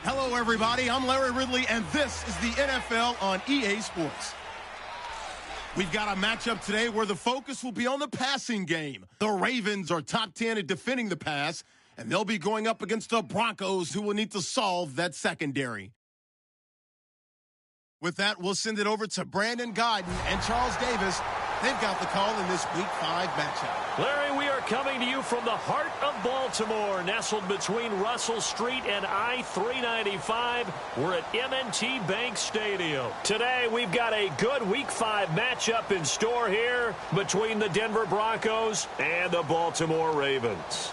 Hello, everybody. I'm Larry Ridley, and this is the NFL on EA Sports. We've got a matchup today where the focus will be on the passing game. The Ravens are top 10 at defending the pass, and they'll be going up against the Broncos, who will need to solve that secondary. With that, we'll send it over to Brandon Godden and Charles Davis. They've got the call in this Week 5 matchup. Larry, we are coming to you from the heart of Baltimore, nestled between Russell Street and I-395. We're at M&T Bank Stadium. Today, we've got a good Week 5 matchup in store here between the Denver Broncos and the Baltimore Ravens.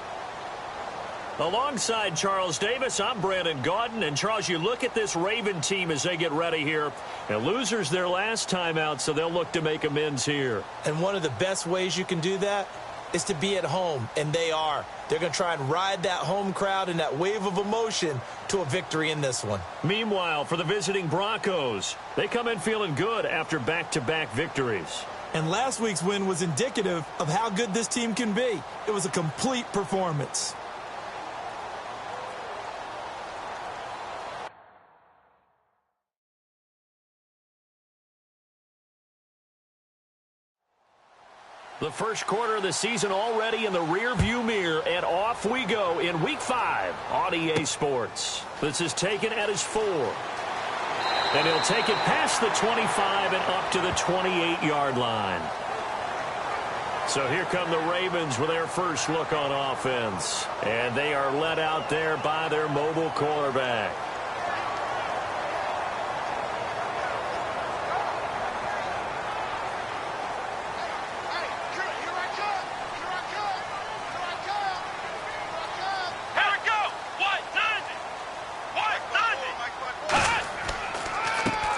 Alongside Charles Davis, I'm Brandon Gaudin. And, Charles, you look at this Raven team as they get ready here. And losers their last time out, so they'll look to make amends here. And one of the best ways you can do that is to be at home, and they are. They're going to try and ride that home crowd and that wave of emotion to a victory in this one. Meanwhile, for the visiting Broncos, they come in feeling good after back-to-back victories. And last week's win was indicative of how good this team can be. It was a complete performance. The first quarter of the season already in the rear-view mirror, and off we go in Week 5 on EA Sports. This is taken at his 4. And he'll take it past the 25 and up to the 28-yard line. So here come the Ravens with their first look on offense. And they are led out there by their mobile quarterback.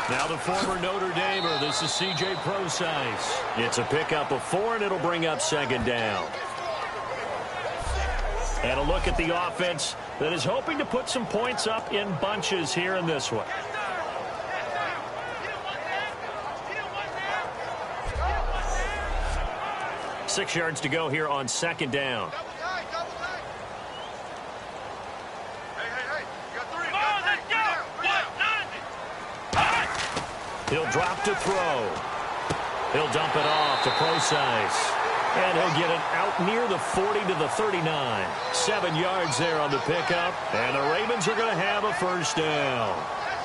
Now the former Notre Damer, this is C.J. Prosise. It's a pickup of 4, and it'll bring up second down. And a look at the offense that is hoping to put some points up in bunches here in this one. Six yards to go here on second down. He'll drop to throw. He'll dump it off to Prosise. And he'll get it out near the 40 to the 39. 7 yards there on the pickup. And the Ravens are going to have a first down.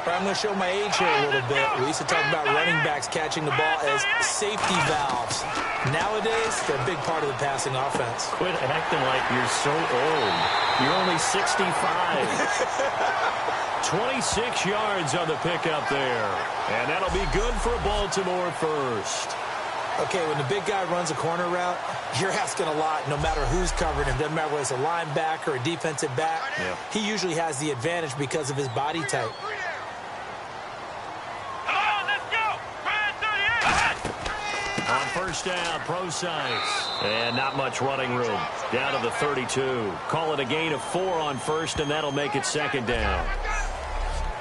I'm going to show my age here a little bit. We used to talk about running backs catching the ball as safety valves. Nowadays, they're a big part of the passing offense. Quit acting like you're so old. You're only 65. 26 yards on the pickup there. And that'll be good for Baltimore first. Okay, when the big guy runs a corner route, you're asking a lot no matter who's covering him. Doesn't matter whether it's a linebacker or a defensive back. Yeah. He usually has the advantage because of his body type. On first down, Prosise. And not much running room. Down to the 32. Call it a gain of 4 on first, and that'll make it second down.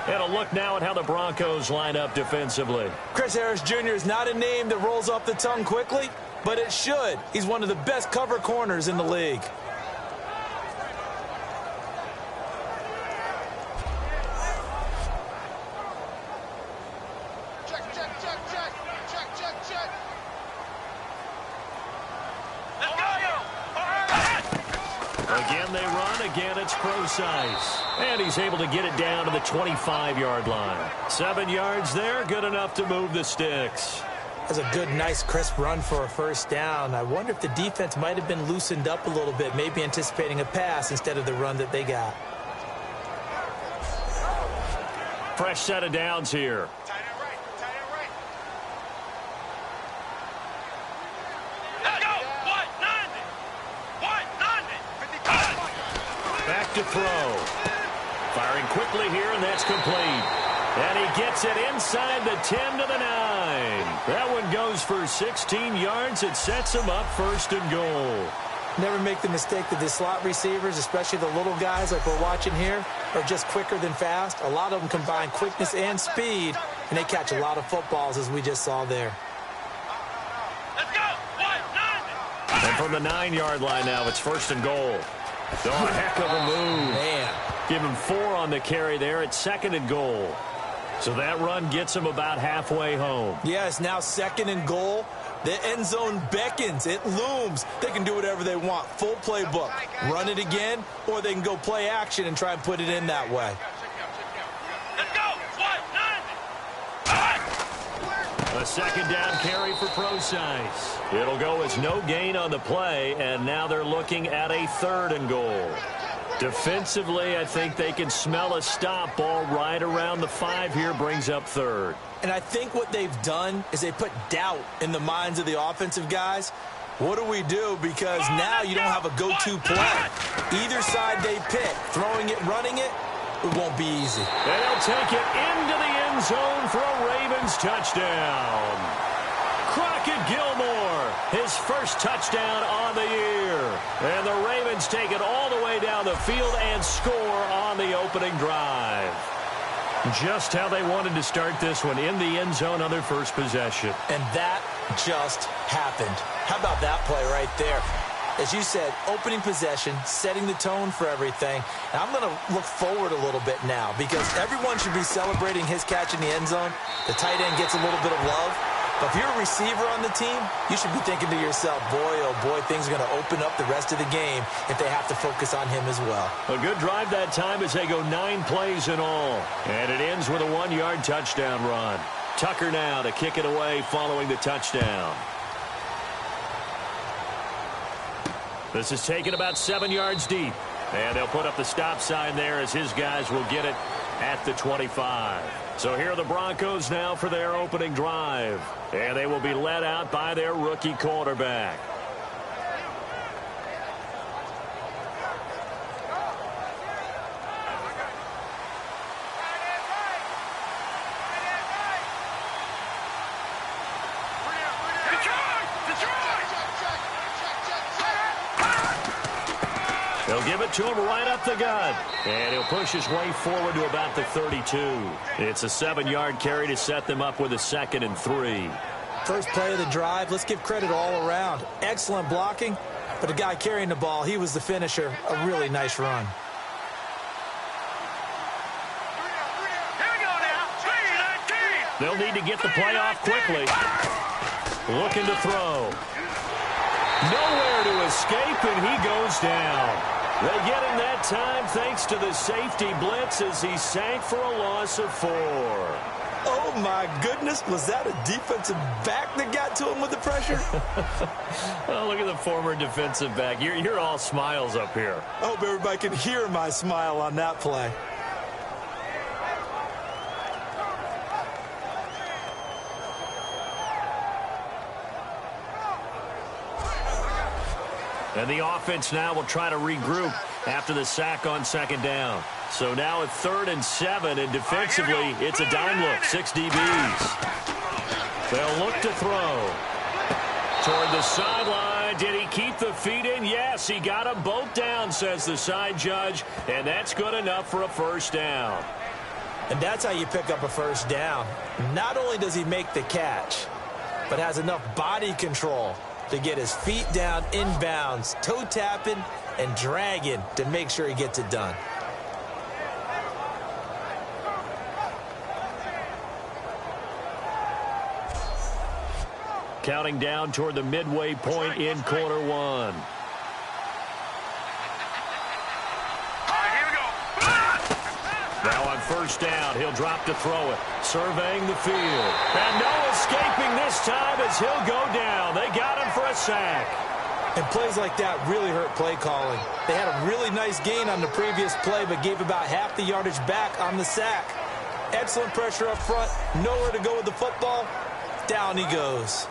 And a look now at how the Broncos line up defensively. Chris Harris Jr. is not a name that rolls off the tongue quickly, but it should. He's one of the best cover corners in the league. Again they run, again it's Prosise. And he's able to get it down to the 25-yard line. 7 yards there, good enough to move the sticks. That's a good, nice, crisp run for a first down. I wonder if the defense might have been loosened up a little bit, maybe anticipating a pass instead of the run that they got. Fresh set of downs here. Back to throw. Firing quickly here, and that's complete. And he gets it inside the 10 to the 9. That one goes for 16 yards. It sets him up first and goal. Never make the mistake that the slot receivers, especially the little guys like we're watching here, are just quicker than fast. A lot of them combine quickness and speed, and they catch a lot of footballs, as we just saw there. And from the 9-yard line now, it's first and goal. Oh, a heck of a move. Man, Give him 4 on the carry there at 2nd and goal. So that run gets him about halfway home. Yeah, it's now 2nd and goal. The end zone beckons. It looms. They can do whatever they want. Full playbook. Run it again, or they can go play action and try and put it in that way. A 2nd down carry for Procise. It'll go as no gain on the play, and now they're looking at a 3rd and goal. Defensively, I think they can smell a stop ball right around the 5 here, brings up 3rd. And I think what they've done is they put doubt in the minds of the offensive guys. What do we do? Because now you don't have a go-to play. Either side they pick, throwing it, running it, it won't be easy. And they'll take it into the end zone for a Ravens touchdown. Crockett Gilmore, his first touchdown on the year. And the Ravens take it all the way down the field and score on the opening drive. Just how they wanted to start this one, in the end zone on their first possession. And that just happened. How about that play right there? As you said, opening possession, setting the tone for everything. And I'm going to look forward a little bit now because everyone should be celebrating his catch in the end zone. The tight end gets a little bit of love. But if you're a receiver on the team, you should be thinking to yourself, boy, oh boy, things are going to open up the rest of the game if they have to focus on him as well. A good drive that time as they go 9 plays in all. And it ends with a 1-yard touchdown run. Tucker now to kick it away following the touchdown. This is taken about 7 yards deep. And they'll put up the stop sign there as his guys will get it at the 25. So here are the Broncos now for their opening drive. And they will be led out by their rookie quarterback. They'll give it to him right up the gut. And he'll push his way forward to about the 32. It's a 7-yard carry to set them up with a 2nd and 3. First play of the drive, let's give credit all around. Excellent blocking, but the guy carrying the ball, he was the finisher. A really nice run. They'll need to get the play off quickly. Looking to throw. Nowhere to escape, and he goes down. They get him that time thanks to the safety blitz as he sank for a loss of 4. Oh, my goodness. Was that a defensive back that got to him with the pressure? Oh, look at the former defensive back. You're all smiles up here. I hope everybody can hear my smile on that play. And the offense now will try to regroup after the sack on 2nd down. So now at 3rd and 7, and defensively, it's a dime look, 6 DBs. They'll look to throw. Toward the sideline, did he keep the feet in? Yes, he got them both down, says the side judge, and that's good enough for a 1st down. And that's how you pick up a 1st down. Not only does he make the catch, but has enough body control to get his feet down inbounds, toe tapping and dragging to make sure he gets it done. Counting down toward the midway point in quarter 1. Now on 1st down, he'll drop to throw it, surveying the field. And no escaping this time as he'll go down. They got him for a sack. And plays like that really hurt play calling. They had a really nice gain on the previous play, but gave about half the yardage back on the sack. Excellent pressure up front, nowhere to go with the football. Down he goes.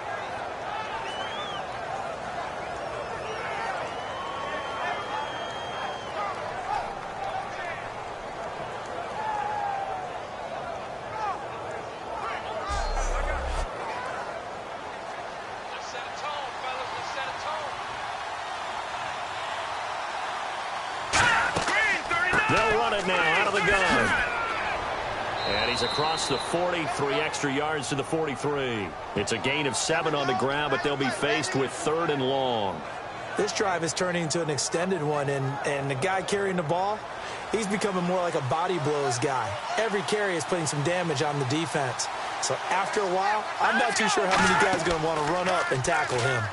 They'll run it now out of the gun. And he's across the 40, 3 extra yards to the 43. It's a gain of 7 on the ground, but they'll be faced with 3rd and long. This drive is turning into an extended one, and the guy carrying the ball, he's becoming more like a body blows guy. Every carry is putting some damage on the defense. So after a while, I'm not too sure how many guys are going to want to run up and tackle him.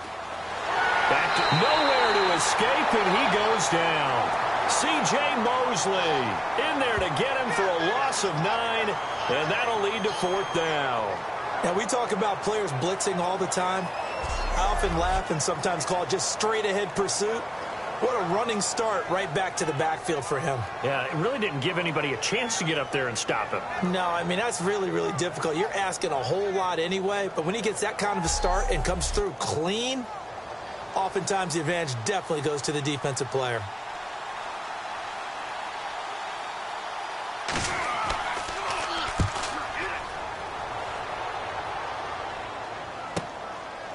Back to nowhere to escape, and he goes down. C.J. Mosley in there to get him for a loss of 9, and that'll lead to 4th down. Now, we talk about players blitzing all the time. I often laugh and sometimes call it just straight-ahead pursuit. What a running start right back to the backfield for him. Yeah, it really didn't give anybody a chance to get up there and stop him. No, I mean, that's really, really difficult. You're asking a whole lot anyway, but when he gets that kind of a start and comes through clean, oftentimes the advantage definitely goes to the defensive player.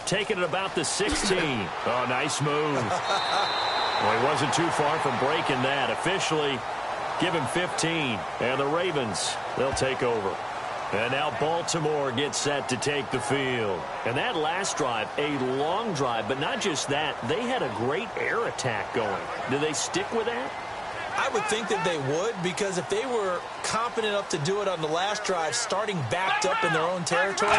Taking it about the 16. Oh, nice move. Well, he wasn't too far from breaking that. Officially, give him 15. And the Ravens, they'll take over. And now Baltimore gets set to take the field. And that last drive, a long drive, but not just that. They had a great air attack going. Do they stick with that? I would think that they would, because if they were confident enough to do it on the last drive, starting backed up in their own territory,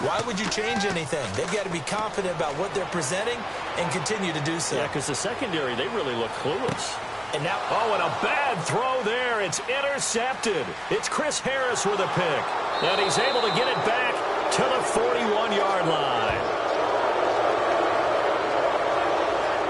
why would you change anything? They've got to be confident about what they're presenting and continue to do so. Yeah, because the secondary, they really look clueless. And now, oh, and a bad throw there. It's intercepted. It's Chris Harris with a pick. And he's able to get it back to the 41-yard line.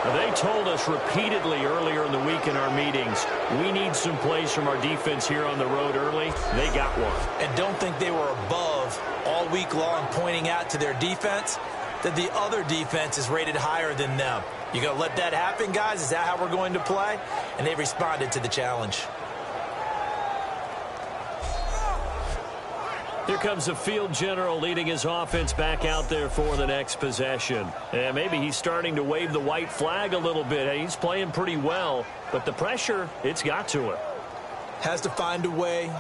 They told us repeatedly earlier in the week in our meetings, we need some plays from our defense here on the road early. They got one. And don't think they were above all week long pointing out to their defense that the other defense is rated higher than them. You going to let that happen, guys? Is that how we're going to play? And they responded to the challenge. Here comes the field general leading his offense back out there for the next possession. And maybe he's starting to wave the white flag a little bit. He's playing pretty well, but the pressure, it's got to him. Has to find a way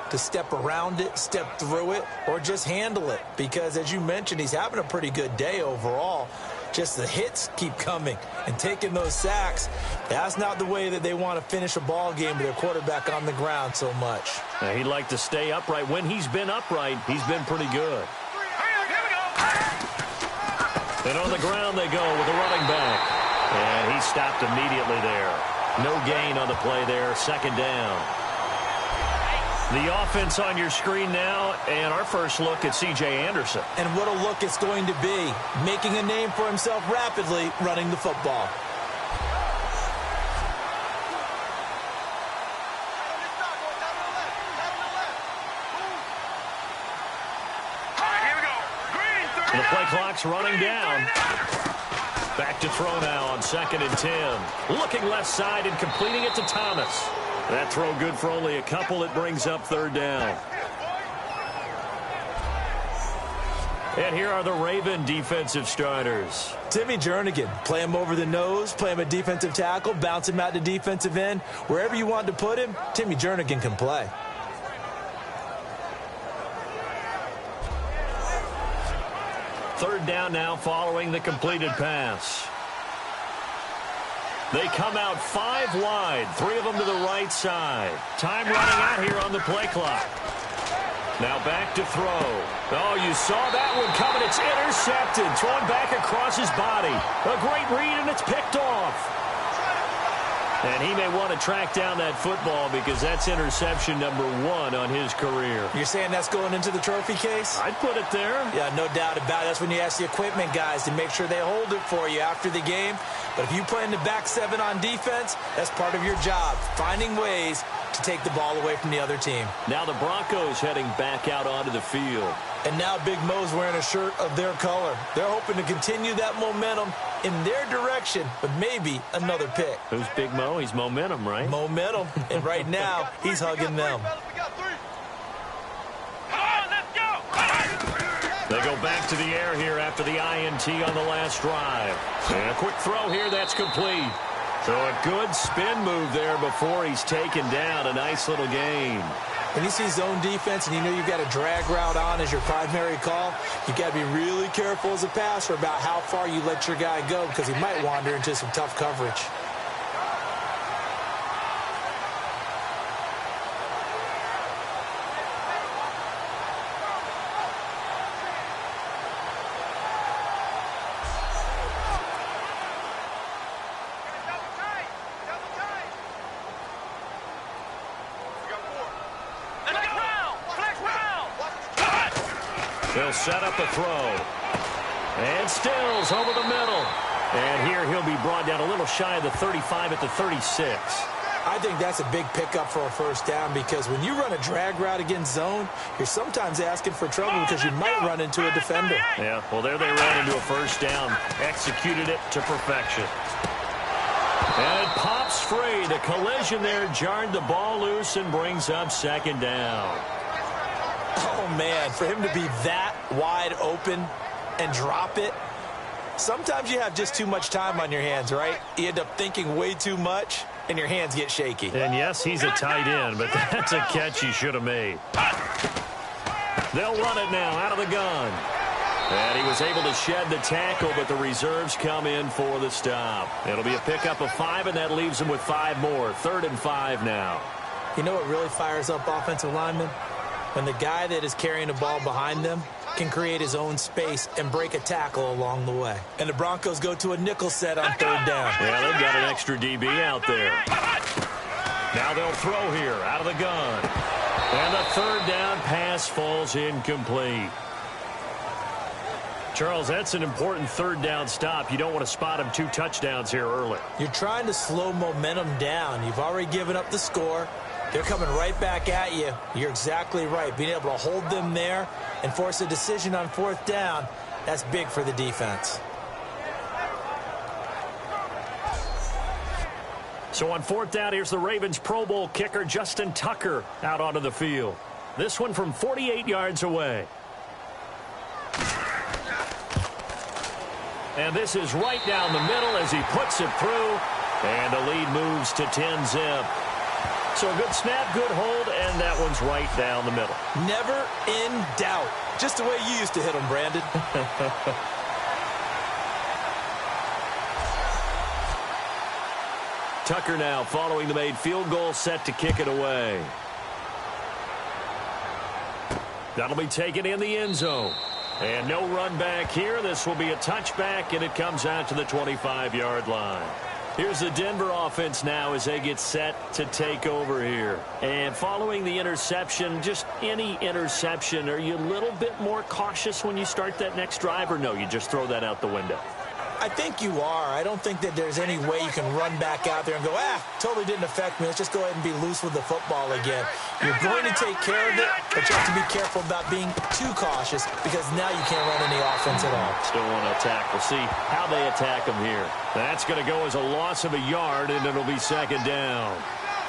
to step around it, step through it, or just handle it. Because, as you mentioned, he's having a pretty good day overall. Just the hits keep coming and taking those sacks. That's not the way that they want to finish a ball game with their quarterback on the ground so much. He'd like to stay upright. When he's been upright, he's been pretty good. And on the ground they go with a running back. And he stopped immediately there. No gain on the play there. 2nd down. The offense on your screen now, and our first look at C.J. Anderson. And what a look it's going to be, making a name for himself rapidly running the football. The play clock's running down. Back to throw now on 2nd and 10. Looking left side and completing it to Thomas. That throw good for only a couple. It brings up 3rd down. And here are the Raven defensive starters. Timmy Jernigan, play him over the nose, play him a defensive tackle, bounce him out to defensive end. Wherever you want to put him, Timmy Jernigan can play. Third down now following the completed pass. They come out 5 wide, 3 of them to the right side. Time running out here on the play clock. Now back to throw. Oh, you saw that one coming. It's intercepted. Thrown back across his body. A great read, and it's picked off. And he may want to track down that football because that's interception number 1 on his career. You're saying that's going into the trophy case? I'd put it there. Yeah, no doubt about it. That's when you ask the equipment guys to make sure they hold it for you after the game. But if you play in the back 7 on defense, that's part of your job, finding ways to take the ball away from the other team. Now the Broncos heading back out onto the field. And now Big Mo's wearing a shirt of their color. They're hoping to continue that momentum in their direction, but maybe another pick. Who's Big Mo? He's momentum, right? Momentum. And right now, he's hugging them. They go back to the air here after the INT on the last drive. And a quick throw here, that's complete. So a good spin move there before he's taken down. A nice little gain. When you see zone defense and you know you've got a drag route on as your primary call, you've got to be really careful as a passer about how far you let your guy go because he might wander into some tough coverage. He'll set up a throw. And Stills over the middle. And here he'll be brought down a little shy of the 35 at the 36. I think that's a big pickup for a first down because when you run a drag route against zone, you're sometimes asking for trouble because you might run into a defender. Yeah, well, there they ran into a first down. Executed it to perfection. And it pops free. The collision there jarred the ball loose and brings up second down. Oh, man, for him to be that wide open and drop it, sometimes you have just too much time on your hands, right? You end up thinking way too much, and your hands get shaky. And, yes, he's a tight end, but that's a catch he should have made. They'll run it now out of the gun. And he was able to shed the tackle, but the reserves come in for the stop. It'll be a pickup of 5, and that leaves them with 5 more. 3rd and 5 now. You know what really fires up offensive linemen? When the guy that is carrying the ball behind them can create his own space and break a tackle along the way. And the Broncos go to a nickel set on 3rd down. Yeah, they've got an extra DB out there. Now they'll throw here out of the gun. And the 3rd down pass falls incomplete. Charles, that's an important 3rd down stop. You don't want to spot him 2 touchdowns here early. You're trying to slow momentum down. You've already given up the score. They're coming right back at you. You're exactly right. Being able to hold them there and force a decision on 4th down, that's big for the defense. So on 4th down, here's the Ravens Pro Bowl kicker Justin Tucker out onto the field. This one from 48 yards away. And this is right down the middle as he puts it through. And the lead moves to 10-zip. So a good snap, good hold, and that one's right down the middle. Never in doubt. Just the way you used to hit them, Brandon. Tucker now following the made field goal, set to kick it away. That'll be taken in the end zone. And no run back here. This will be a touchback, and it comes out to the 25-yard line. Here's the Denver offense now as they get set to take over here. And following the interception, just any interception, are you a little bit more cautious when you start that next drive, or no, you just throw that out the window? I think you are. I don't think that there's any way you can run back out there and go, totally didn't affect me. Let's just go ahead and be loose with the football again. You're going to take care of it, but you have to be careful about being too cautious because now you can't run any offense at all. Still want to attack. We'll see how they attack them here. That's going to go as a loss of a yard, and it'll be second down.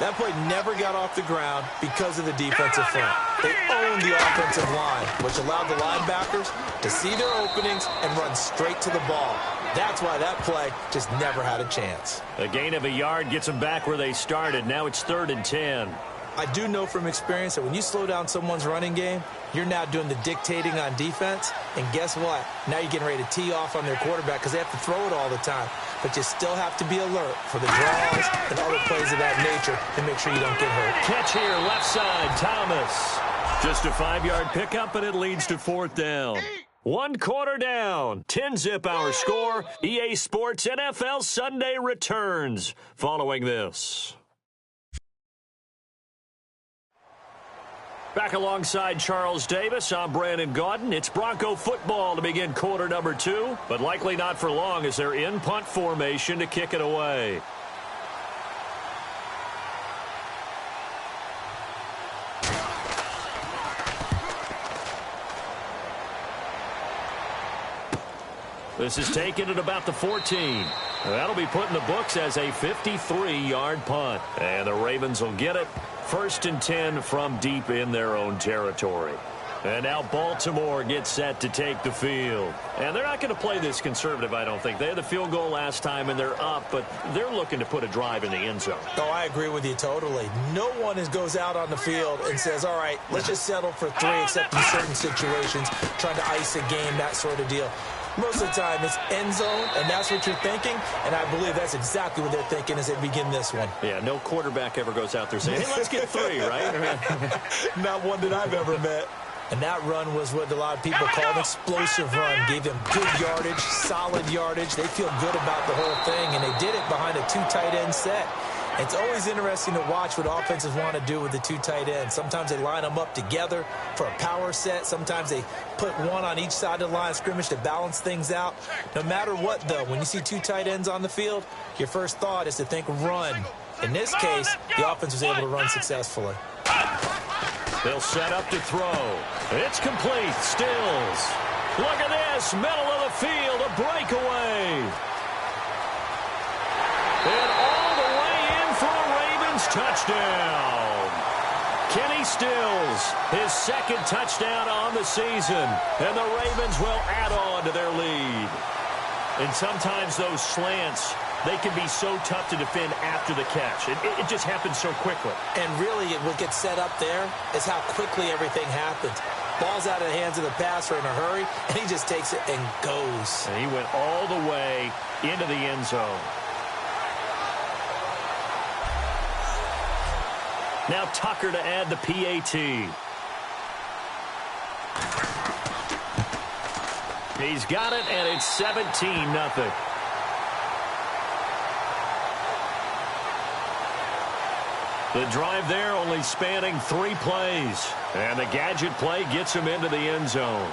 That play never got off the ground because of the defensive front. They owned the offensive line, which allowed the linebackers to see their openings and run straight to the ball. That's why that play just never had a chance. A gain of a yard gets them back where they started. Now it's 3rd and 10. I do know from experience that when you slow down someone's running game, you're now doing the dictating on defense. And guess what? Now you're getting ready to tee off on their quarterback because they have to throw it all the time. But you still have to be alert for the draws and other plays of that nature to make sure you don't get hurt. Catch here, left side, Thomas. Just a 5-yard pickup, and it leads to 4th down. 1 quarter down. 10-zip our score. EA Sports NFL Sunday returns following this. Back alongside Charles Davis, I'm Brandon Gaudin. It's Bronco football to begin quarter number 2, but likely not for long as they're in punt formation to kick it away. This is taken at about the 14. That'll be put in the books as a 53-yard punt. And the Ravens will get it. 1st and 10 from deep in their own territory. And now Baltimore gets set to take the field. And they're not going to play this conservative, I don't think. They had the field goal last time, and they're up, but they're looking to put a drive in the end zone. Oh, I agree with you totally. No one goes out on the field and says, all right, let's just settle for 3, except in certain situations, trying to ice a game, that sort of deal. Most of the time, it's end zone, and that's what you're thinking, and I believe that's exactly what they're thinking as they begin this one. Yeah, no quarterback ever goes out there saying, hey, let's get 3, right? Not one that I've ever met. And that run was what a lot of people call an explosive run. Gave them good yardage, solid yardage. They feel good about the whole thing, and they did it behind a 2 tight end set. It's always interesting to watch what offenses want to do with the two tight ends. Sometimes they line them up together for a power set. Sometimes they put one on each side of the line of scrimmage to balance things out. No matter what, though, when you see two tight ends on the field, your first thought is to think run. In this case, the offense was able to run successfully. They'll set up to throw. It's complete. Stills. Look at this. Middle of the field. A breakaway. And all the way in for a Ravens touchdown. Kenny Stills, his second touchdown on the season. And the Ravens will add on to their lead. And sometimes those slants, they can be so tough to defend after the catch. It just happens so quickly. And really, what gets set up there is how quickly everything happens. Ball's out of the hands of the passer in a hurry, and he just takes it and goes. And he went all the way into the end zone. Now Tucker to add the PAT. He's got it, and it's 17-0. The drive there only spanning 3 plays. And the gadget play gets him into the end zone.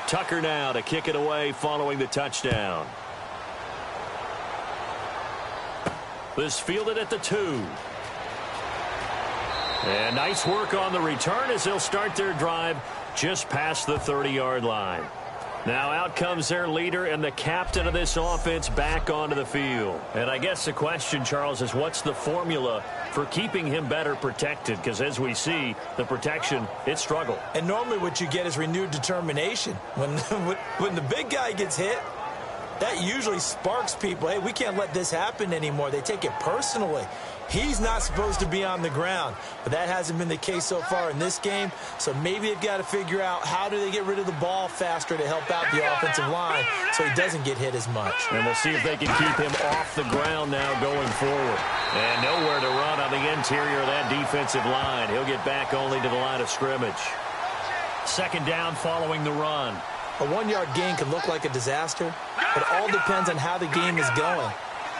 Tucker now to kick it away following the touchdown. This fielded at the 2. And nice work on the return as they'll start their drive just past the 30-yard line. Now out comes their leader and the captain of this offense back onto the field. And I guess the question, Charles, is what's the formula for keeping him better protected? Because as we see, the protection, it struggled. And normally what you get is renewed determination. When the big guy gets hit, that usually sparks people. Hey, we can't let this happen anymore. They take it personally. He's not supposed to be on the ground, but that hasn't been the case so far in this game. So maybe they've got to figure out how do they get rid of the ball faster to help out the offensive line so he doesn't get hit as much. And we'll see if they can keep him off the ground now going forward. And nowhere to run on the interior of that defensive line. He'll get back only to the line of scrimmage. Second down following the run. A 1-yard gain can look like a disaster, but it all depends on how the game is going.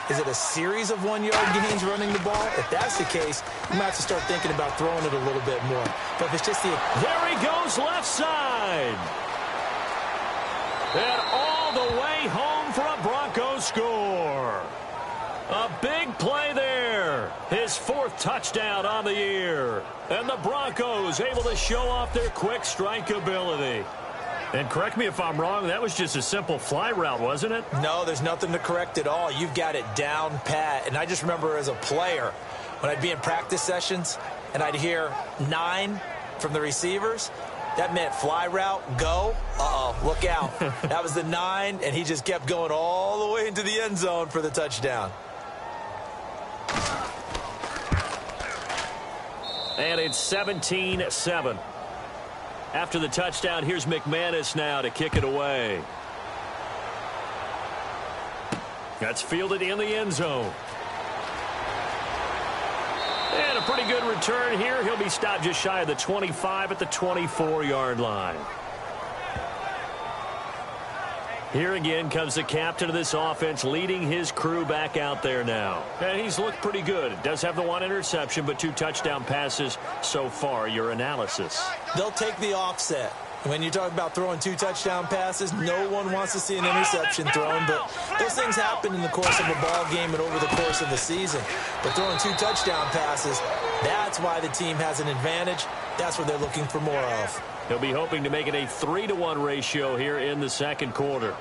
Is it a series of 1-yard gains running the ball? If that's the case, you might have to start thinking about throwing it a little bit more. But if it's just the... There he goes left side. And all the way home for a Broncos score. A big play there. His 4th touchdown on the year. And the Broncos able to show off their quick strike ability. And correct me if I'm wrong, that was just a simple fly route, wasn't it? No, there's nothing to correct at all. You've got it down pat. And I just remember as a player, when I'd be in practice sessions and I'd hear 9 from the receivers, that meant fly route, go. Uh-oh, look out. That was the 9, and he just kept going all the way into the end zone for the touchdown. And it's 17-7. After the touchdown, here's McManus now to kick it away. That's fielded in the end zone. And a pretty good return here. He'll be stopped just shy of the 25 at the 24-yard line. Here again comes the captain of this offense leading his crew back out there now. And he's looked pretty good. Does have the 1 interception, but 2 touchdown passes so far. Your analysis. They'll take the offset. When you talk about throwing 2 touchdown passes, no one wants to see an interception thrown, but those things happen in the course of a ball game and over the course of the season. But throwing 2 touchdown passes, that's why the team has an advantage. That's what they're looking for more of. He'll be hoping to make it a 3-to-1 ratio here in the second quarter.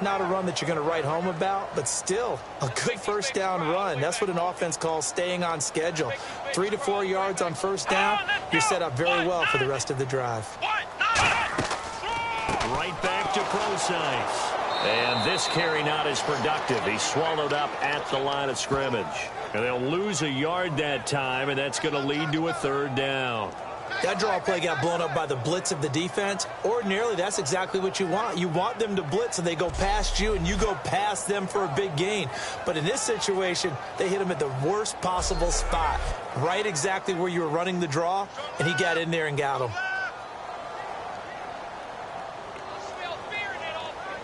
Not a run that you're going to write home about, but still a good first down run. That's what an offense calls staying on schedule. 3 to 4 yards on first down, you're set up very well for the rest of the drive. Right back to Procise. And this carry not as productive. He's swallowed up at the line of scrimmage. And they'll lose a yard that time, and that's going to lead to a 3rd down. That draw play got blown up by the blitz of the defense. Ordinarily, that's exactly what you want. You want them to blitz and they go past you and you go past them for a big gain. But in this situation, they hit him at the worst possible spot. Right exactly where you were running the draw, and he got in there and got him.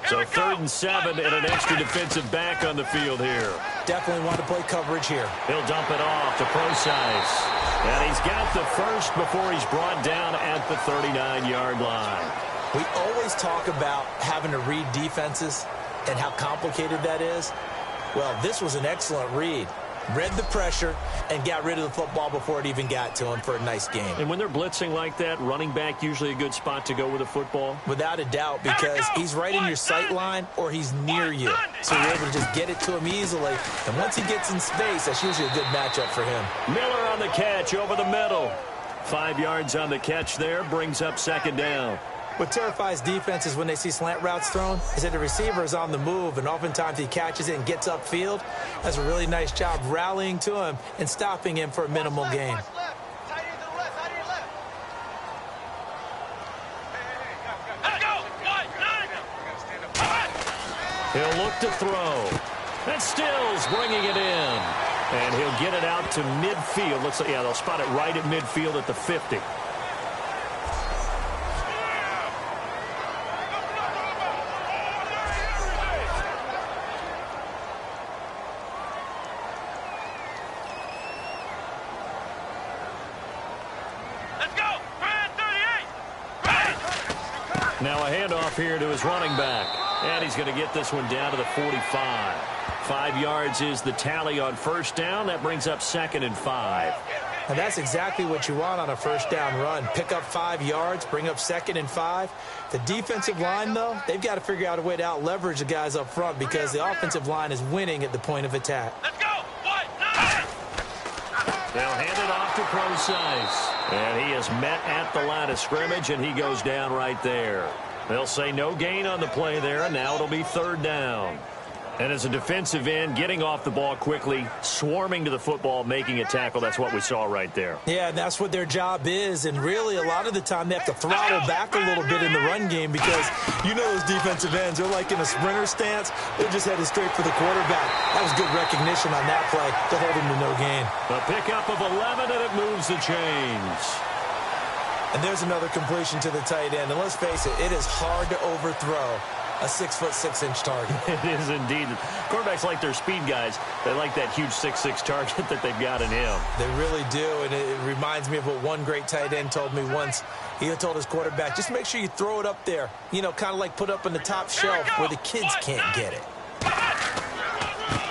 So 3rd and 7 and an extra defensive back on the field here. Definitely want to play coverage here. He'll dump it off to Procise. And he's got the first before he's brought down at the 39-yard line. We always talk about having to read defenses and how complicated that is. Well, this was an excellent read. Read the pressure and got rid of the football before it even got to him for a nice game. And when they're blitzing like that, running back usually a good spot to go with a football? Without a doubt, because he's right in your sight line or he's near you. So you're able to just get it to him easily. And once he gets in space, that's usually a good matchup for him. Miller on the catch over the middle. 5 yards on the catch there, brings up 2nd down. What terrifies defenses when they see slant routes thrown is that the receiver is on the move, and oftentimes he catches it and gets upfield. Does a really nice job rallying to him and stopping him for a minimal gain. He'll look to throw. And Stills bringing it in. And he'll get it out to midfield. Looks like, yeah, they'll spot it right at midfield at the 50. Now a handoff here to his running back. And he's going to get this one down to the 45. 5 yards is the tally on 1st down. That brings up 2nd and 5. And that's exactly what you want on a 1st down run. Pick up 5 yards, bring up 2nd and 5. The defensive line, though, they've got to figure out a way to out-leverage the guys up front because the offensive line is winning at the point of attack. Let's go. They'll hand it off to Procise. And he is met at the line of scrimmage, and he goes down right there. They'll say no gain on the play there, and now it'll be 3rd down. And as a defensive end, getting off the ball quickly, swarming to the football, making a tackle, that's what we saw right there. Yeah, and that's what their job is. And really, a lot of the time, they have to throttle back a little bit in the run game because you know those defensive ends, they're like in a sprinter stance. They're just headed straight for the quarterback. That was good recognition on that play to hold him to no gain. A pickup of 11, and it moves the chains. And there's another completion to the tight end. And let's face it, it is hard to overthrow a 6'6" target. It is indeed. Quarterbacks like their speed guys. They like that huge 6'6" target that they've got in him. They really do, and it reminds me of what one great tight end told me once. He told his quarterback, just make sure you throw it up there, you know, kind of like put up on the top shelf where the kids can't get it.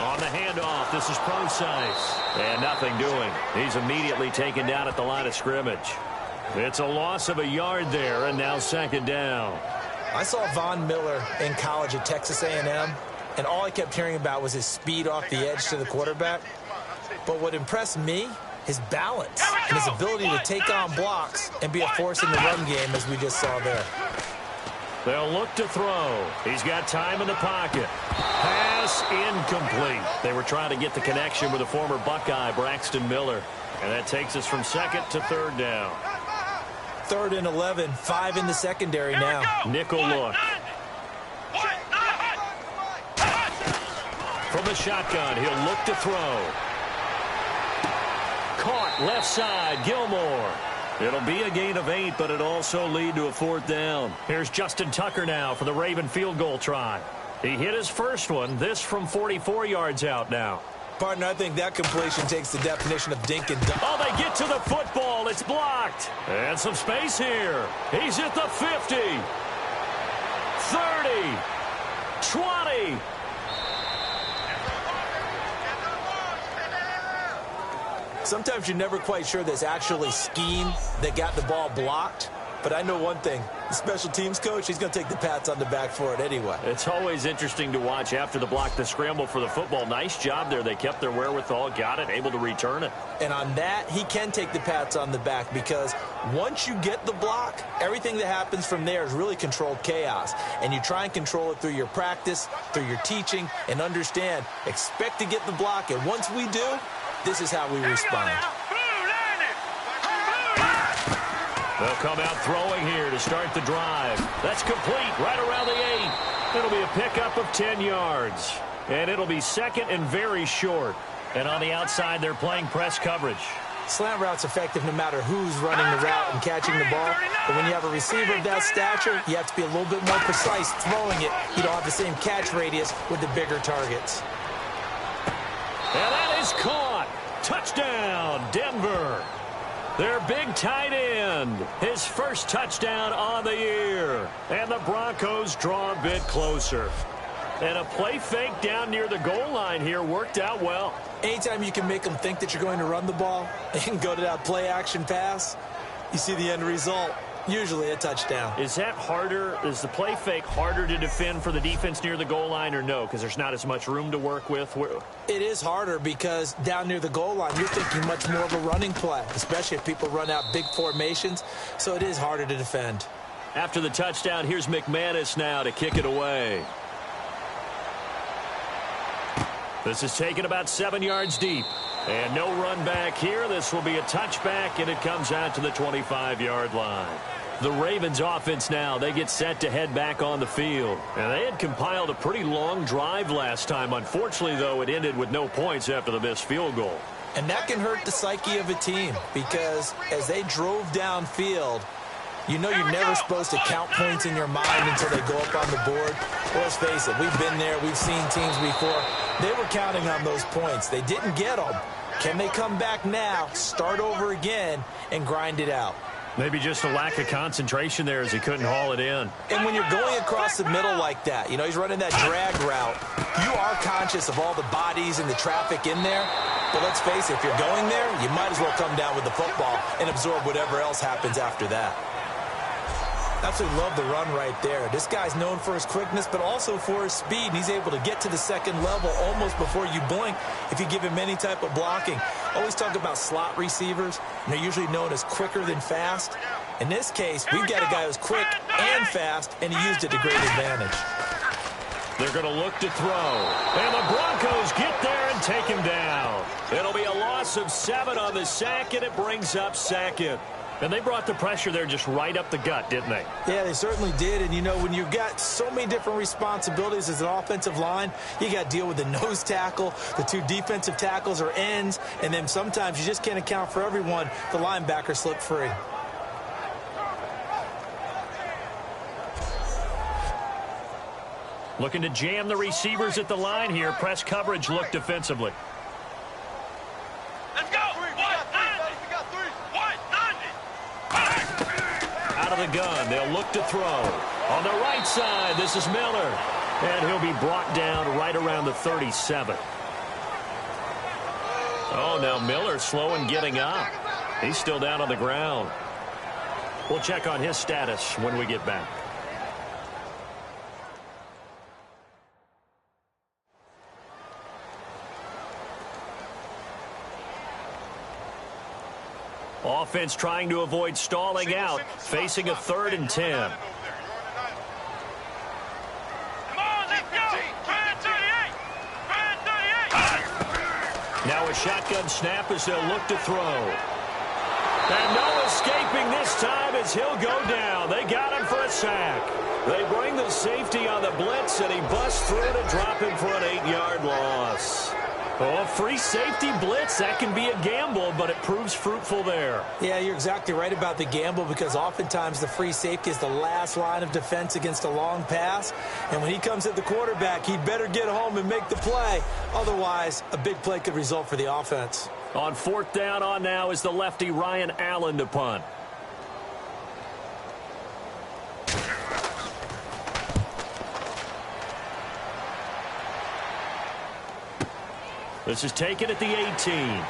On the handoff, this is Procise. And nothing doing. He's immediately taken down at the line of scrimmage. It's a loss of a yard there, and now 2nd down. I saw Von Miller in college at Texas A&M, and all I kept hearing about was his speed off the edge to the quarterback. But what impressed me, his balance and his ability to take on blocks and be a force in the run game, as we just saw there. They'll look to throw. He's got time in the pocket. Pass incomplete. They were trying to get the connection with the former Buckeye, Braxton Miller. And that takes us from 2nd to 3rd down. 3rd and 11, 5 in the secondary now. Nickel look. From the shotgun, he'll look to throw. Caught left side, Gilmore. It'll be a gain of 8, but it also lead to a 4th down. Here's Justin Tucker now for the Raven field goal try. He hit his first one, this from 44 yards out now. Partner, I think that completion takes the definition of dink and dunk. Oh, they get to the football. It's blocked. And some space here. He's at the 50. 30. 20. Sometimes you're never quite sure there's actually scheme that got the ball blocked. But I know one thing. The special teams coach, he's going to take the pats on the back for it anyway. It's always interesting to watch after the block, the scramble for the football. Nice job there. They kept their wherewithal, got it, able to return it. And on that, he can take the pats on the back because once you get the block, everything that happens from there is really controlled chaos. And you try and control it through your practice, through your teaching, and understand, expect to get the block. And once we do, this is how we respond. They'll come out throwing here to start the drive. That's complete right around the 8. It'll be a pickup of 10 yards. And it'll be 2nd and very short. And on the outside, they're playing press coverage. Slant route's effective no matter who's running the route and catching the ball. But when you have a receiver of that stature, you have to be a little bit more precise throwing it. You don't have the same catch radius with the bigger targets. And that is caught. Touchdown, Denver. Their big tight end, his first touchdown on the year. And the Broncos draw a bit closer. And a play fake down near the goal line here worked out well. Anytime you can make them think that you're going to run the ball and go to that play-action pass, you see the end result, usually a touchdown. Is that harder? Is the play fake harder to defend for the defense near the goal line or no? Because there's not as much room to work with? It is harder because down near the goal line, you're thinking much more of a running play, especially if people run out big formations. So it is harder to defend. After the touchdown, here's McManus now to kick it away. This is taken about 7 yards deep. And no run back here. This will be a touchback, and it comes out to the 25-yard line. The Ravens offense now, they get set to head back on the field. And they had compiled a pretty long drive last time. Unfortunately, though, it ended with no points after the missed field goal. And that can hurt the psyche of a team because as they drove downfield, you know you're never supposed to count points in your mind until they go up on the board. Well, let's face it, we've been there. We've seen teams before. They were counting on those points. They didn't get them. Can they come back now, start over again, and grind it out? Maybe just a lack of concentration there as he couldn't haul it in. And when you're going across the middle like that, you know, he's running that drag route, you are conscious of all the bodies and the traffic in there. But let's face it, if you're going there, you might as well come down with the football and absorb whatever else happens after that. Absolutely love the run right there. This guy's known for his quickness, but also for his speed. And he's able to get to the second level almost before you blink if you give him any type of blocking. Always talk about slot receivers, and they're usually known as quicker than fast. In this case, we've got a guy who's quick and fast, and he used it to great advantage. They're going to look to throw. And the Broncos get there and take him down. It'll be a loss of 7 on the sack, and it brings up second. And they brought the pressure there just right up the gut, didn't they? Yeah, they certainly did. And, you know, when you've got so many different responsibilities as an offensive line, you got to deal with the nose tackle, the 2 defensive tackles or ends, and then sometimes you just can't account for everyone. The linebacker slipped free. Looking to jam the receivers at the line here. Press coverage look defensively. Out of the gun, they'll look to throw. On the right side, this is Miller. And he'll be brought down right around the 37. Oh, now Miller slow in getting up. He's still down on the ground. We'll check on his status when we get back. Offense trying to avoid stalling out, facing a 3rd and 10. Now a shotgun snap as they'll look to throw. And no escaping this time as he'll go down. They got him for a sack. They bring the safety on the blitz, and he busts through to drop him for an 8-yard loss. Oh, free safety blitz, that can be a gamble, but it proves fruitful there. Yeah, you're exactly right about the gamble because oftentimes the free safety is the last line of defense against a long pass. And when he comes at the quarterback, he'd better get home and make the play. Otherwise, a big play could result for the offense. On 4th down on now is the lefty Ryan Allen to punt. This is taken at the 18.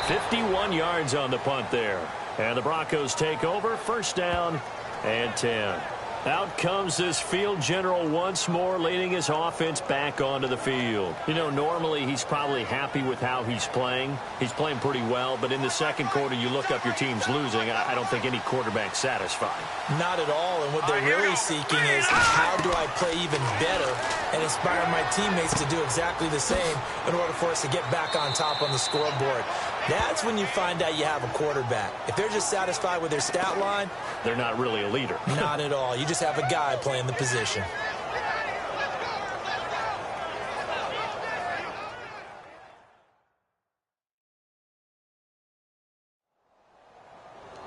51 yards on the punt there. And the Broncos take over. 1st down and 10. Out comes this field general once more, leading his offense back onto the field. You know, normally he's probably happy with how he's playing. He's playing pretty well, but in the second quarter, you look up your team's losing. I don't think any quarterback's satisfied. Not at all, and what they're really seeking is how do I play even better and inspire my teammates to do exactly the same in order for us to get back on top on the scoreboard. That's when you find out you have a quarterback. If they're just satisfied with their stat line, they're not really a leader. Not at all. You just have a guy playing the position.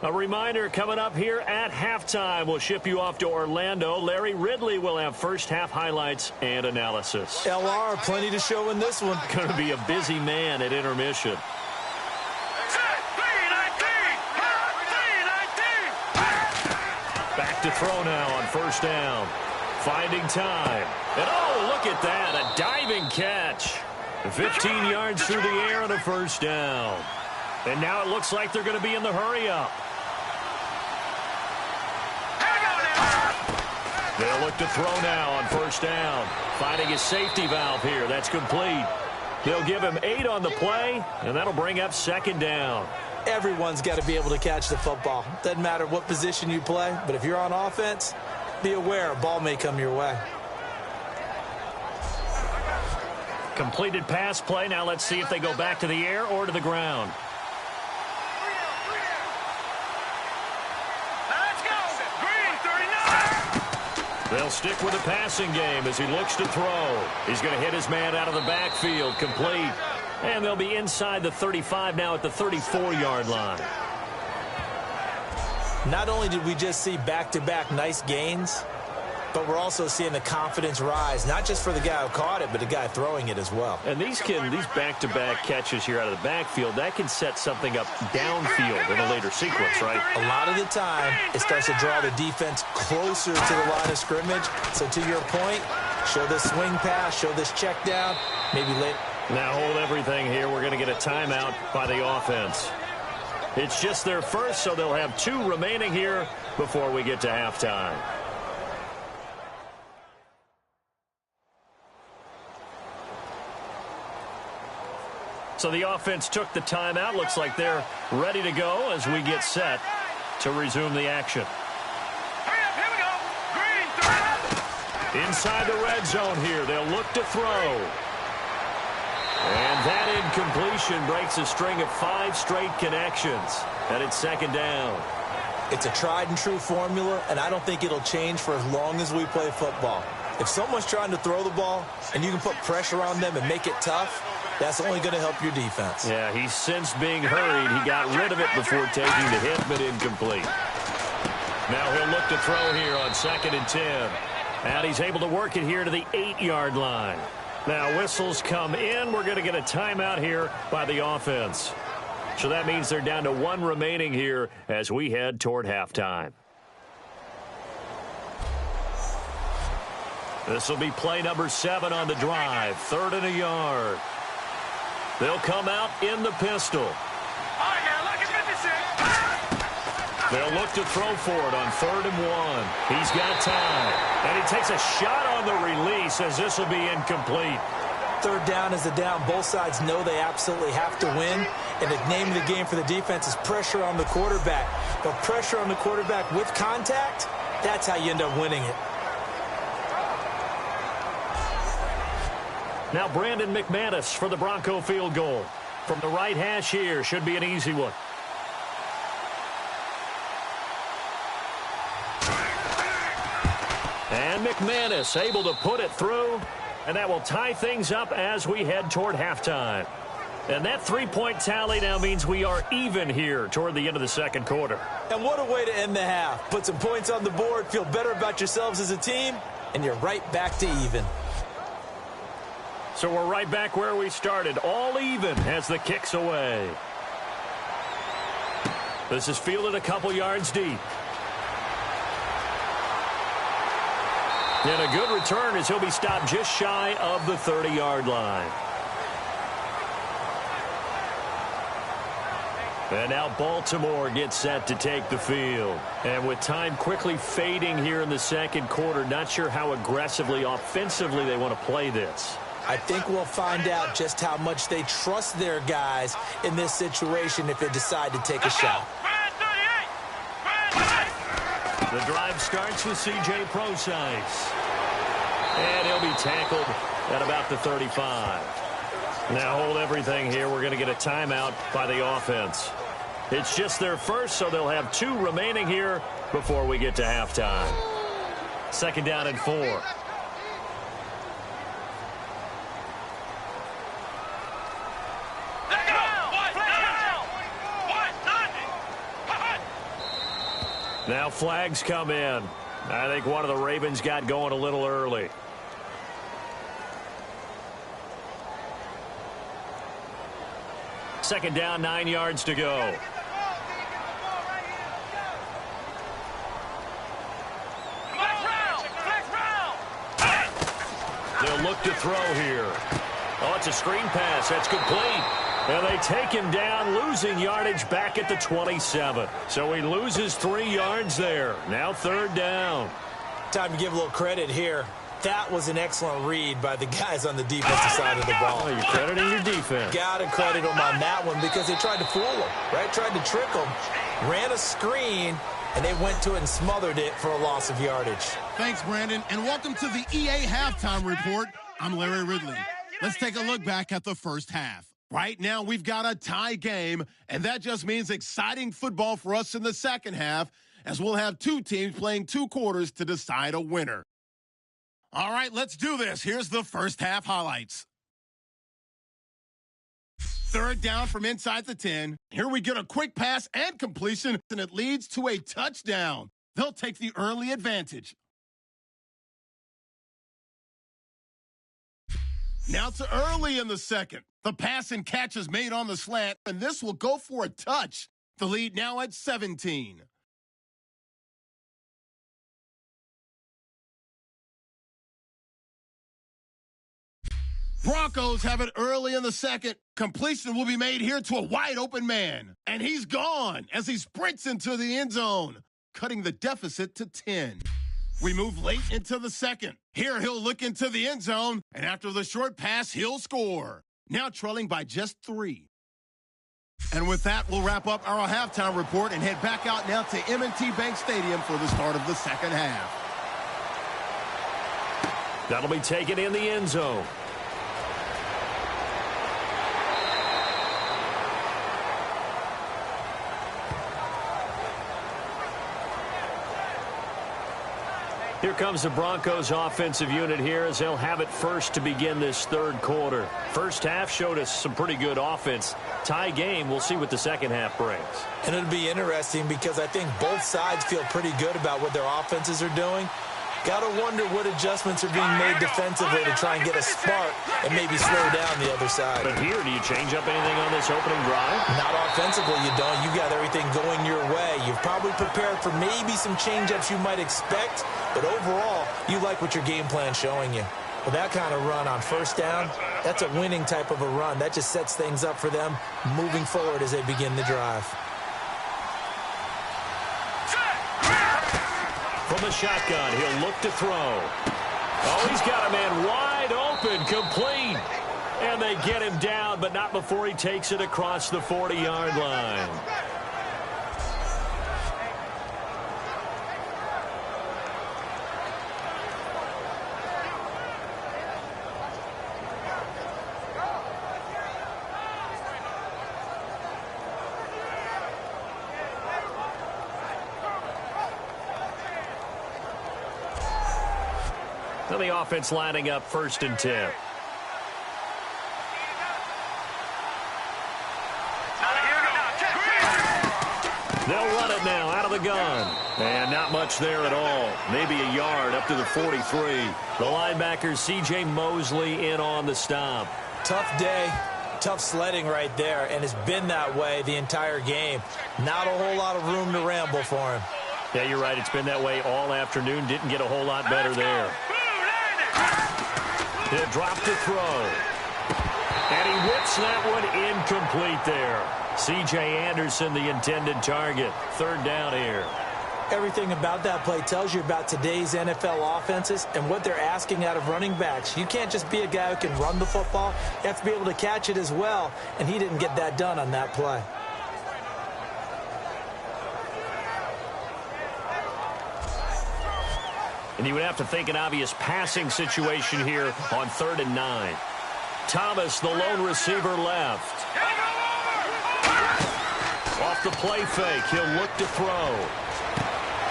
A reminder coming up here at halftime. We'll ship you off to Orlando. Larry Ridley will have first half highlights and analysis. LR, plenty to show in this one. Going to be a busy man at intermission. Back to throw now on first down. Finding time. And oh, look at that. A diving catch. 15 yards through the air and a first down. And now it looks like they're going to be in the hurry-up. They'll look to throw now on first down. Finding his safety valve here. That's complete. They'll give him 8 on the play, and that'll bring up second down. Everyone's got to be able to catch the football. Doesn't matter what position you play, but if you're on offense, be aware a ball may come your way. Completed pass play. Now let's see if they go back to the air or to the ground. They'll stick with the passing game as he looks to throw. He's going to hit his man out of the backfield, complete. And they'll be inside the 35 now at the 34-yard line. Not only did we just see back-to-back nice gains, but we're also seeing the confidence rise, not just for the guy who caught it, but the guy throwing it as well. And these back-to-back catches here out of the backfield, that can set something up downfield in a later sequence, right? A lot of the time, it starts to draw the defense closer to the line of scrimmage. So to your point, show this swing pass, show this check down, maybe later. Now hold everything here. We're going to get a timeout by the offense. It's just their first, so they'll have 2 remaining here before we get to halftime. So the offense took the timeout. Looks like they're ready to go as we get set to resume the action. Inside the red zone here. They'll look to throw. And that incompletion breaks a string of 5 straight connections. And it's second down. It's a tried-and-true formula, and I don't think it'll change for as long as we play football. If someone's trying to throw the ball and you can put pressure on them and make it tough, that's only going to help your defense. Yeah, he's since being hurried. He got rid of it before taking the hit, but incomplete. Now he'll look to throw here on 2nd and 10. And he's able to work it here to the 8-yard line. Now whistles come in. We're going to get a timeout here by the offense. So that means they're down to 1 remaining here as we head toward halftime. This will be play number 7 on the drive. 3rd and a yard. They'll come out in the pistol. They'll look to throw for it on 3rd and 1. He's got time. And he takes a shot on the release as this will be incomplete. 3rd down is a down. Both sides know they absolutely have to win. And the name of the game for the defense is pressure on the quarterback. But pressure on the quarterback with contact, that's how you end up winning it. Now Brandon McManus for the Bronco field goal. From the right hash here, should be an easy one. And McManus able to put it through, and that will tie things up as we head toward halftime. And that 3-point tally now means we are even here toward the end of the second quarter. And what a way to end the half. Put some points on the board, feel better about yourselves as a team, and you're right back to even. So we're right back where we started, all even as the kick's away. This is fielded a couple yards deep. And a good return as he'll be stopped just shy of the 30-yard line. And now Baltimore gets set to take the field. And with time quickly fading here in the second quarter, not sure how aggressively, offensively they want to play this. I think we'll find out just how much they trust their guys in this situation if they decide to take a shot. The drive starts with C.J. Prosise. And he'll be tackled at about the 35. Now hold everything here. We're going to get a timeout by the offense. It's just their first, so they'll have 2 remaining here before we get to halftime. 2nd down and 4. Now flags come in. I think one of the Ravens got going a little early. Second down, 9 yards to go. They'll look to throw here. Oh, it's a screen pass. That's complete. And they take him down, losing yardage back at the 27. So he loses 3 yards there. Now third down. Time to give a little credit here. That was an excellent read by the guys on the defensive side of the ball. Oh, you're crediting your defense. Got to credit them on that one because they tried to fool him, right? Tried to trick him, ran a screen, and they went to it and smothered it for a loss of yardage. Thanks, Brandon, and welcome to the EA Halftime Report. I'm Larry Ridley. Let's take a look back at the first half. Right now, we've got a tie game, and that just means exciting football for us in the second half, as we'll have two teams playing 2 quarters to decide a winner. All right, let's do this. Here's the first half highlights. Third down from inside the 10. Here we get a quick pass and completion, and it leads to a touchdown. They'll take the early advantage. Now to early in the second. The pass and catch is made on the slant, and this will go for a touch. The lead now at 17. Broncos have it early in the second. Completion will be made here to a wide open man. And he's gone as he sprints into the end zone, cutting the deficit to 10. We move late into the second. Here he'll look into the end zone, and after the short pass, he'll score. Now trailing by just 3. And with that, we'll wrap up our halftime report and head back out now to M&T Bank Stadium for the start of the second half. That'll be taken in the end zone. Here comes the Broncos offensive unit here as they'll have it first to begin this third quarter. First half showed us some pretty good offense. Tie game, we'll see what the second half brings. And it'll be interesting because I think both sides feel pretty good about what their offenses are doing. Got to wonder what adjustments are being made defensively to try and get a spark and maybe slow down the other side. But here, do you change up anything on this opening drive? Not offensively, you don't. You got everything going your way. You've probably prepared for maybe some change-ups you might expect, but overall, you like what your game plan's showing you. With that kind of run on first down, that's a winning type of a run. That just sets things up for them moving forward as they begin the drive. From the shotgun, he'll look to throw. Oh, he's got a man wide open, complete. And they get him down, but not before he takes it across the 40-yard line. Now the offense lining up 1st and 10. They'll run it now out of the gun. And not much there at all. Maybe a yard up to the 43. The linebacker, C.J. Mosley, in on the stop. Tough day. Tough sledding right there, and it's been that way the entire game. Not a whole lot of room to ramble for him. Yeah, you're right. It's been that way all afternoon. Didn't get a whole lot better there. He'll drop to throw. And he whips that one incomplete there. C.J. Anderson, the intended target. 3rd down here. Everything about that play tells you about today's NFL offenses and what they're asking out of running backs. You can't just be a guy who can run the football. You have to be able to catch it as well, and he didn't get that done on that play. And you would have to think an obvious passing situation here on 3rd and 9. Thomas, the lone receiver, left. Off the play fake, he'll look to throw.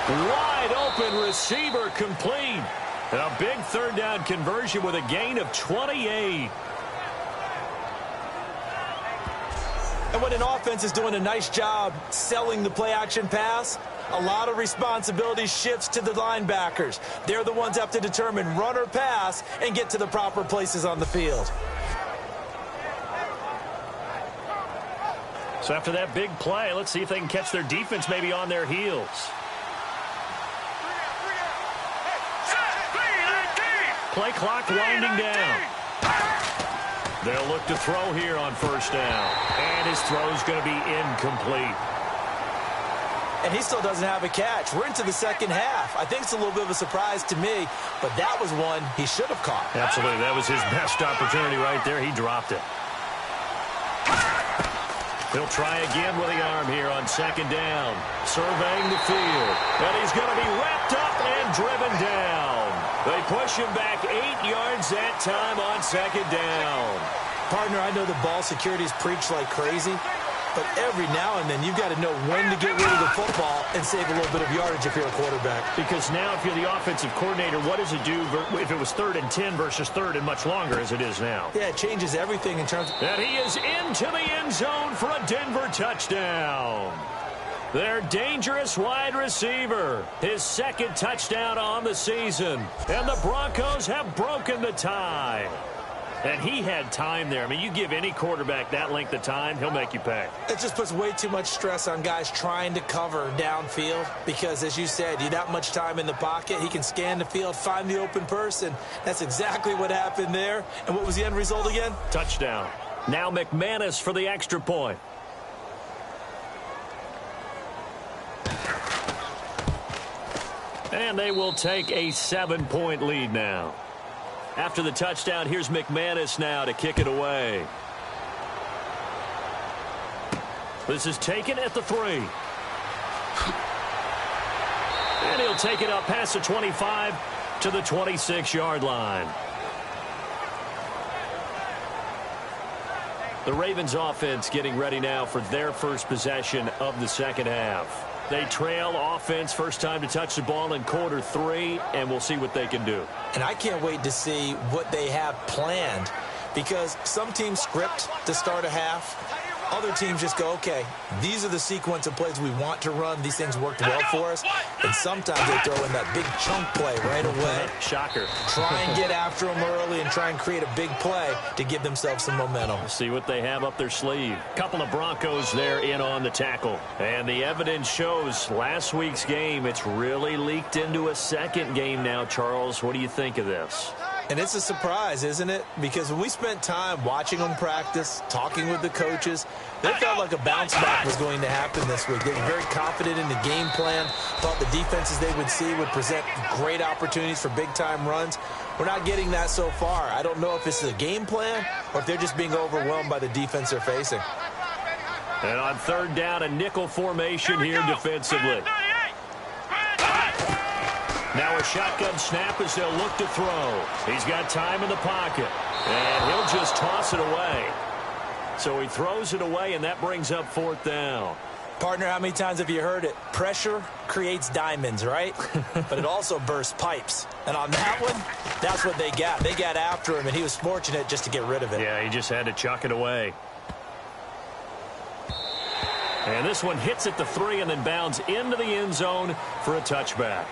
Wide open receiver, complete. And a big 3rd down conversion with a gain of 28. And when an offense is doing a nice job selling the play-action pass, a lot of responsibility shifts to the linebackers. They're the ones that have to determine run or pass and get to the proper places on the field. So after that big play, let's see if they can catch their defense maybe on their heels. Play clock winding down. They'll look to throw here on first down. And his throw's going to be incomplete. And he still doesn't have a catch. We're into the second half. I think it's a little bit of a surprise to me, but that was one he should have caught. Absolutely. That was his best opportunity right there. He dropped it. He'll try again with the arm here on second down. Surveying the field. And he's going to be wrapped up and driven down. They push him back 8 yards that time on second down. Partner, I know the ball security is preached like crazy, but every now and then you've got to know when to get rid of the football and save a little bit of yardage if you're a quarterback. Because now if you're the offensive coordinator, what does it do if it was 3rd and 10 versus 3rd and much longer as it is now? Yeah, it changes everything in terms of... And he is into the end zone for a Denver touchdown. Their dangerous wide receiver, his 2nd touchdown on the season. And the Broncos have broken the tie. And he had time there. I mean, you give any quarterback that length of time, he'll make you pay. It just puts way too much stress on guys trying to cover downfield because, as you said, you that much time in the pocket. He can scan the field, find the open person. That's exactly what happened there. And what was the end result again? Touchdown. Now McManus for the extra point. And they will take a 7-point lead now. After the touchdown, here's McManus now to kick it away. This is taken at the 3. And he'll take it up past the 25 to the 26-yard line. The Ravens offense getting ready now for their first possession of the second half. They trail offense, first time to touch the ball in quarter 3, and we'll see what they can do. And I can't wait to see what they have planned because some teams script to start a half. Other teams just go, okay, these are the sequence of plays we want to run. These things worked well for us. And sometimes they throw in that big chunk play right away. Shocker. Try and get after them early and try and create a big play to give themselves some momentum. We'll see what they have up their sleeve. Couple of Broncos there in on the tackle. And the evidence shows last week's game, it's really leaked into a second game now, Charles. What do you think of this? And it's a surprise, isn't it? Because when we spent time watching them practice, talking with the coaches, they felt like a bounce back was going to happen this week. They were very confident in the game plan, thought the defenses they would see would present great opportunities for big-time runs. We're not getting that so far. I don't know if it's the game plan or if they're just being overwhelmed by the defense they're facing. And on third down, a nickel formation here defensively. Now a shotgun snap as they'll look to throw. He's got time in the pocket. And he'll just toss it away. So he throws it away, and that brings up 4th down. Partner, how many times have you heard it? Pressure creates diamonds, right? But it also bursts pipes. And on that one, that's what they got. They got after him, and he was fortunate just to get rid of it. Yeah, he just had to chuck it away. And this one hits at the 3 and then bounds into the end zone for a touchback.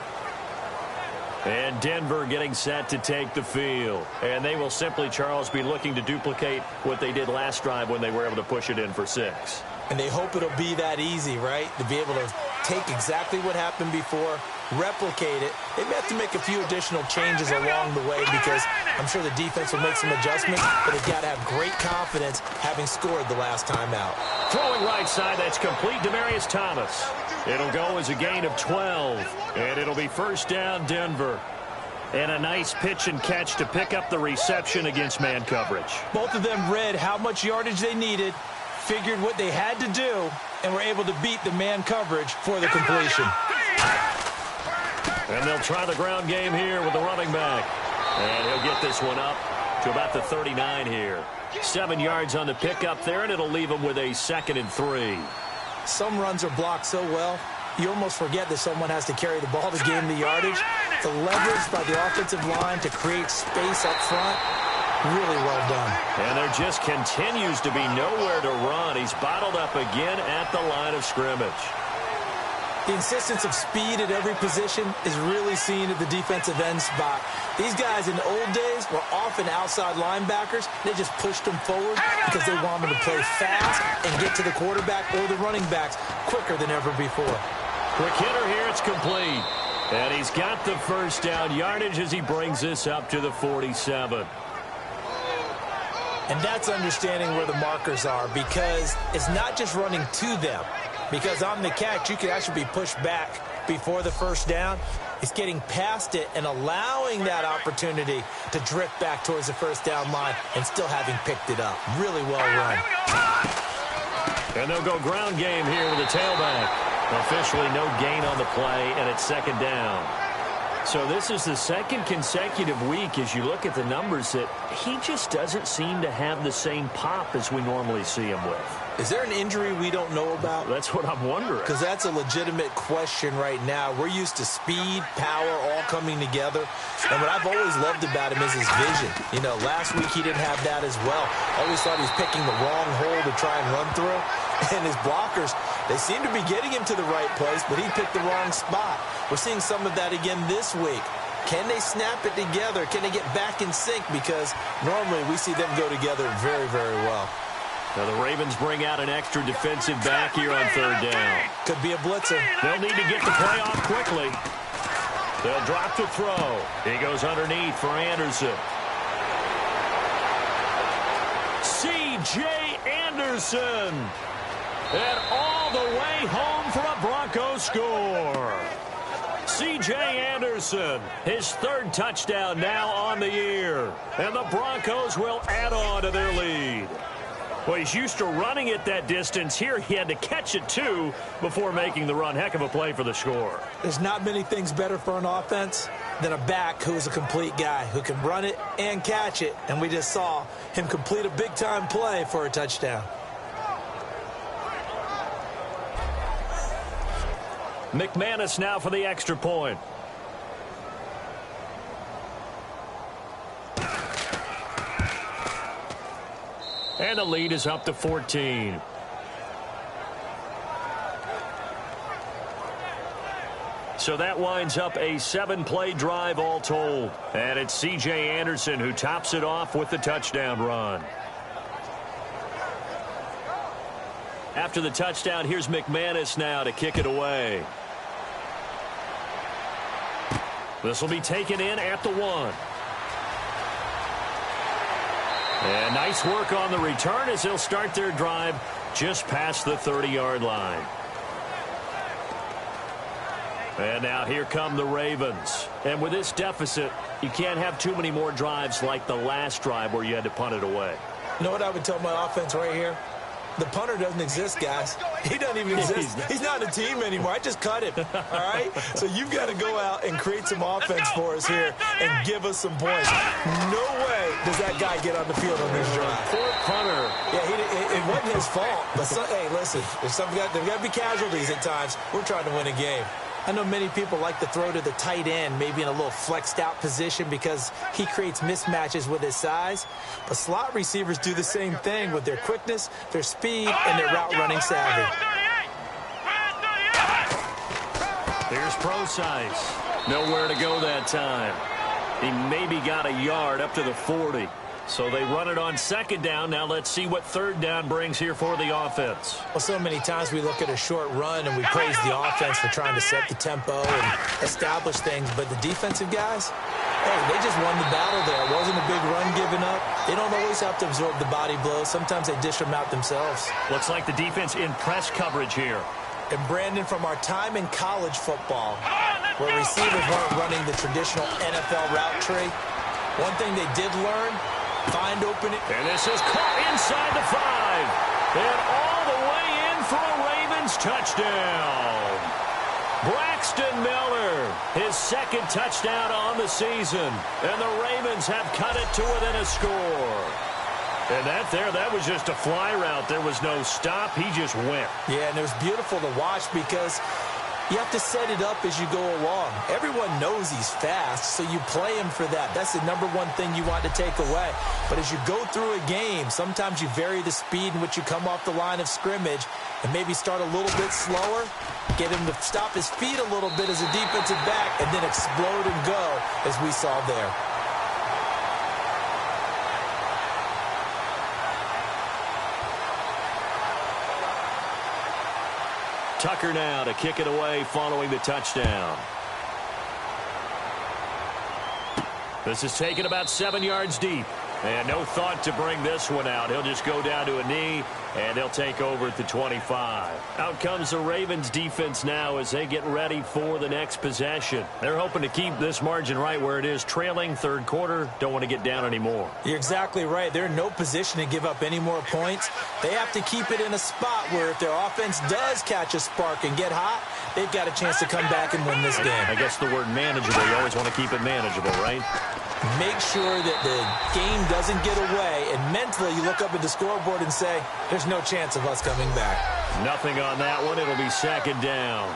And Denver getting set to take the field. And they will simply, Charles, be looking to duplicate what they did last drive when they were able to push it in for 6. And they hope it'll be that easy, right? To be able to take exactly what happened before, replicate it. They may have to make a few additional changes along the way because I'm sure the defense will make some adjustments, but they've got to have great confidence having scored the last time out. Throwing right side, that's complete. Demaryius Thomas. It'll go as a gain of 12, and it'll be first down Denver. And a nice pitch and catch to pick up the reception against man coverage. Both of them read how much yardage they needed, figured what they had to do, and were able to beat the man coverage for the completion. And they'll try the ground game here with the running back. And he'll get this one up to about the 39 here. 7 yards on the pickup there, and it'll leave him with a 2nd and 3. Some runs are blocked so well, you almost forget that someone has to carry the ball to gain the yardage. The leverage by the offensive line to create space up front, really well done. And there just continues to be nowhere to run. He's bottled up again at the line of scrimmage. The insistence of speed at every position is really seen at the defensive end spot. These guys in the old days were often outside linebackers. They just pushed them forward because they wanted to play fast and get to the quarterback or the running backs quicker than ever before. Quick hitter here, it's complete. And he's got the first down yardage as he brings this up to the 47. And that's understanding where the markers are, because it's not just running to them. Because on the catch, you can actually be pushed back before the first down. It's getting past it and allowing that opportunity to drift back towards the first down line and still having picked it up. Really well run. And they'll go ground game here with the tailback. Officially no gain on the play, and it's second down. So this is the second consecutive week, as you look at the numbers, that he just doesn't seem to have the same pop as we normally see him with. Is there an injury we don't know about? That's what I'm wondering. Because that's a legitimate question right now. We're used to speed, power, all coming together. And what I've always loved about him is his vision. You know, last week he didn't have that as well. Always thought he was picking the wrong hole to try and run through. And his blockers, they seem to be getting him to the right place, but he picked the wrong spot. We're seeing some of that again this week. Can they snap it together? Can they get back in sync? Because normally we see them go together very, very well. Now the Ravens bring out an extra defensive back here on third down. Could be a blitzer. They'll need to get the play off quickly. They'll drop to throw. He goes underneath for Anderson. C.J. Anderson. And all the way home for a Broncos score. C.J. Anderson, his third touchdown now on the year. And the Broncos will add on to their lead. Well, he's used to running it that distance. Here he had to catch it, too, before making the run. Heck of a play for the score. There's not many things better for an offense than a back who is a complete guy, who can run it and catch it. And we just saw him complete a big-time play for a touchdown. McManus now for the extra point. And the lead is up to 14. So that winds up a 7-play drive all told. And it's C.J. Anderson who tops it off with the touchdown run. After the touchdown, here's McManus now to kick it away. This will be taken in at the 1. And nice work on the return as they'll start their drive just past the 30-yard line. And now here come the Ravens. And with this deficit, you can't have too many more drives like the last drive where you had to punt it away. You know what I would tell my offense right here? The punter doesn't exist, guys. He doesn't even exist. He's not a team anymore. I just cut him, all right? So you've got to go out and create some offense for us here and give us some points. No way does that guy get on the field on this drive. Poor punter. Yeah, it wasn't his fault. But hey, listen, there's got to be casualties at times. We're trying to win a game. I know many people like to throw to the tight end, maybe in a little flexed out position because he creates mismatches with his size. But slot receivers do the same thing with their quickness, their speed, and their route running savvy. Here's Procise. Nowhere to go that time. He maybe got a yard up to the 40. So they run it on second down. Now let's see what third down brings here for the offense. Well, so many times we look at a short run and we praise the offense for trying to set the tempo and establish things. But the defensive guys, hey, they just won the battle there. It wasn't a big run given up. They don't always have to absorb the body blows. Sometimes they dish them out themselves. Looks like the defense in press coverage here. And Brandon, from our time in college football, where receivers weren't running the traditional NFL route tree, one thing they did learn, find opening. And this is caught inside the 5. And all the way in for a Ravens touchdown. Braxton Miller, his second touchdown on the season. And the Ravens have cut it to within a score. And that was just a fly route. There was no stop. He just went. Yeah, and it was beautiful to watch because you have to set it up as you go along. Everyone knows he's fast, so you play him for that. That's the number one thing you want to take away. But as you go through a game, sometimes you vary the speed in which you come off the line of scrimmage and maybe start a little bit slower. get him to stop his feet a little bit as a defensive back, and then explode and go, as we saw there. Tucker now to kick it away following the touchdown. This is taken about 7 yards deep. And no thought to bring this one out. He'll just go down to a knee, and they'll take over at the 25. Out comes the Ravens defense now as they get ready for the next possession. They're hoping to keep this margin right where it is, trailing third quarter. Don't want to get down anymore. You're exactly right. They're in no position to give up any more points. They have to keep it in a spot where if their offense does catch a spark and get hot, they've got a chance to come back and win this game. I guess the word manageable, you always want to keep it manageable, right? Make sure that the game doesn't get away, and mentally you look up at the scoreboard and say, there's no chance of us coming back. Nothing on that one. It'll be second down.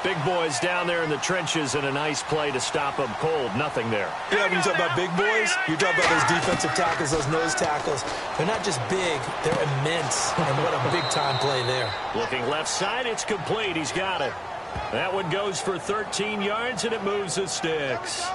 Big boys down there in the trenches, and a nice play to stop them cold. Nothing there. Yeah, when you talk about big boys, you're talking about those defensive tackles, those nose tackles. They're not just big, they're immense, and what a big-time play there. Looking left side, it's complete. He's got it. That one goes for 13 yards, and it moves the sticks.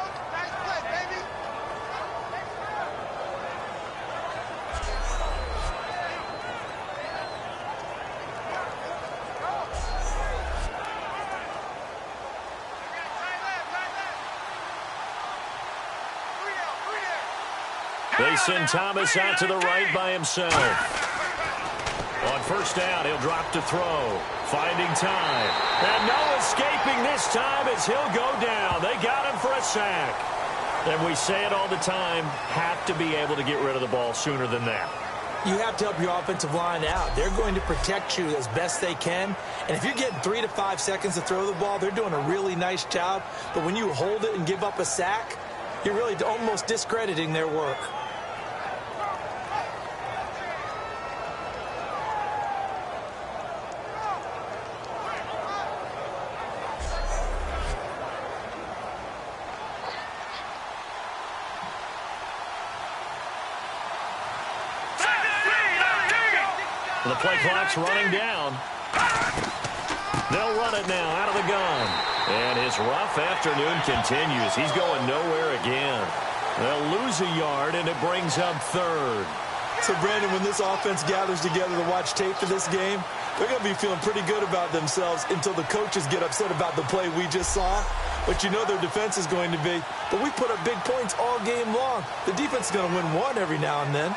They send Thomas out to the right by himself. On first down, he'll drop to throw. Finding time. And no escaping this time as he'll go down. They got him for a sack. And we say it all the time, have to be able to get rid of the ball sooner than that. You have to help your offensive line out. They're going to protect you as best they can. And if you're getting 3 to 5 seconds to throw the ball, they're doing a really nice job. But when you hold it and give up a sack, you're really almost discrediting their work. The play clock's running down. They'll run it now out of the gun. And his rough afternoon continues. He's going nowhere again. They'll lose a yard, and it brings up third. So, Brandon, when this offense gathers together to watch tape for this game, they're going to be feeling pretty good about themselves until the coaches get upset about the play we just saw. But you know their defense is going to be. But we put up big points all game long. The defense is going to win one every now and then.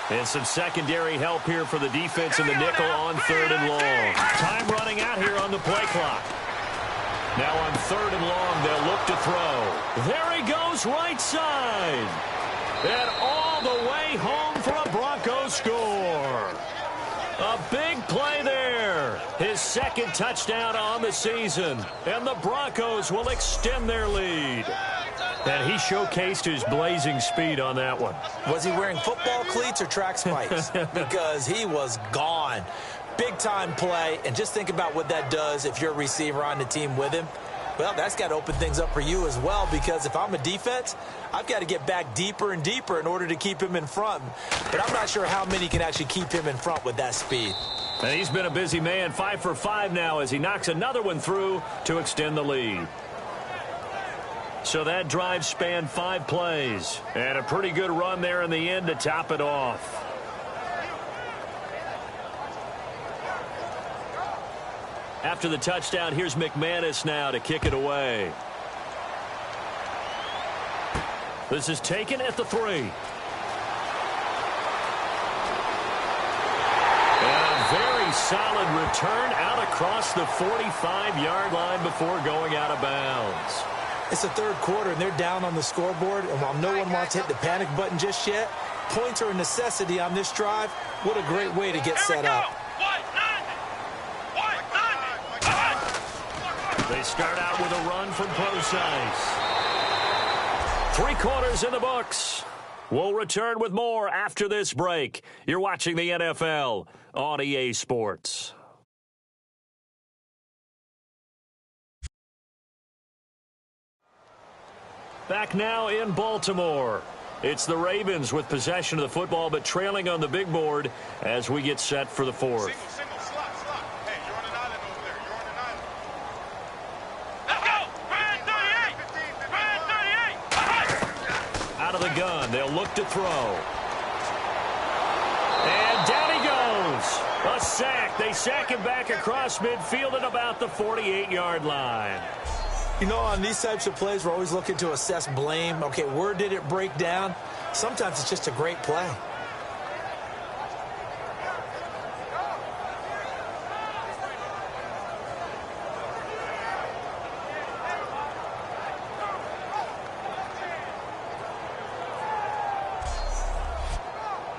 And some secondary help here for the defense in the nickel on third and long. Time running out here on the play clock. Now on third and long, they'll look to throw. There he goes, right side. And all the way home for a Broncos score. A big play there. His second touchdown on the season. And the Broncos will extend their lead. And he showcased his blazing speed on that one. Was he wearing football cleats or track spikes? Because he was gone. Big-time play. And just think about what that does if you're a receiver on the team with him. Well, that's got to open things up for you as well, because if I'm a defense, I've got to get back deeper and deeper in order to keep him in front. But I'm not sure how many can actually keep him in front with that speed. And he's been a busy man, 5 for 5 now as he knocks another one through to extend the lead. So that drive spanned 5 plays. And a pretty good run there in the end to top it off. After the touchdown, here's McManus now to kick it away. This is taken at the 3. And a very solid return out across the 45-yard line before going out of bounds. It's the third quarter, and they're down on the scoreboard. And while no one wants to hit the panic button just yet, points are a necessity on this drive. What a great way to get set up. They start out with a run from Procise. 3 quarters in the books. We'll return with more after this break. You're watching the NFL on EA Sports. back now in Baltimore. It's the Ravens with possession of the football, but trailing on the big board as we get set for the fourth. Single, slot. Hey, you're on an island over there. You're on an island. Let's go! Brand 38! Out of the gun, they'll look to throw. And down he goes. A sack. They sack him back across midfield at about the 48-yard line. You know, on these types of plays, we're always looking to assess blame. Okay, where did it break down? Sometimes it's just a great play.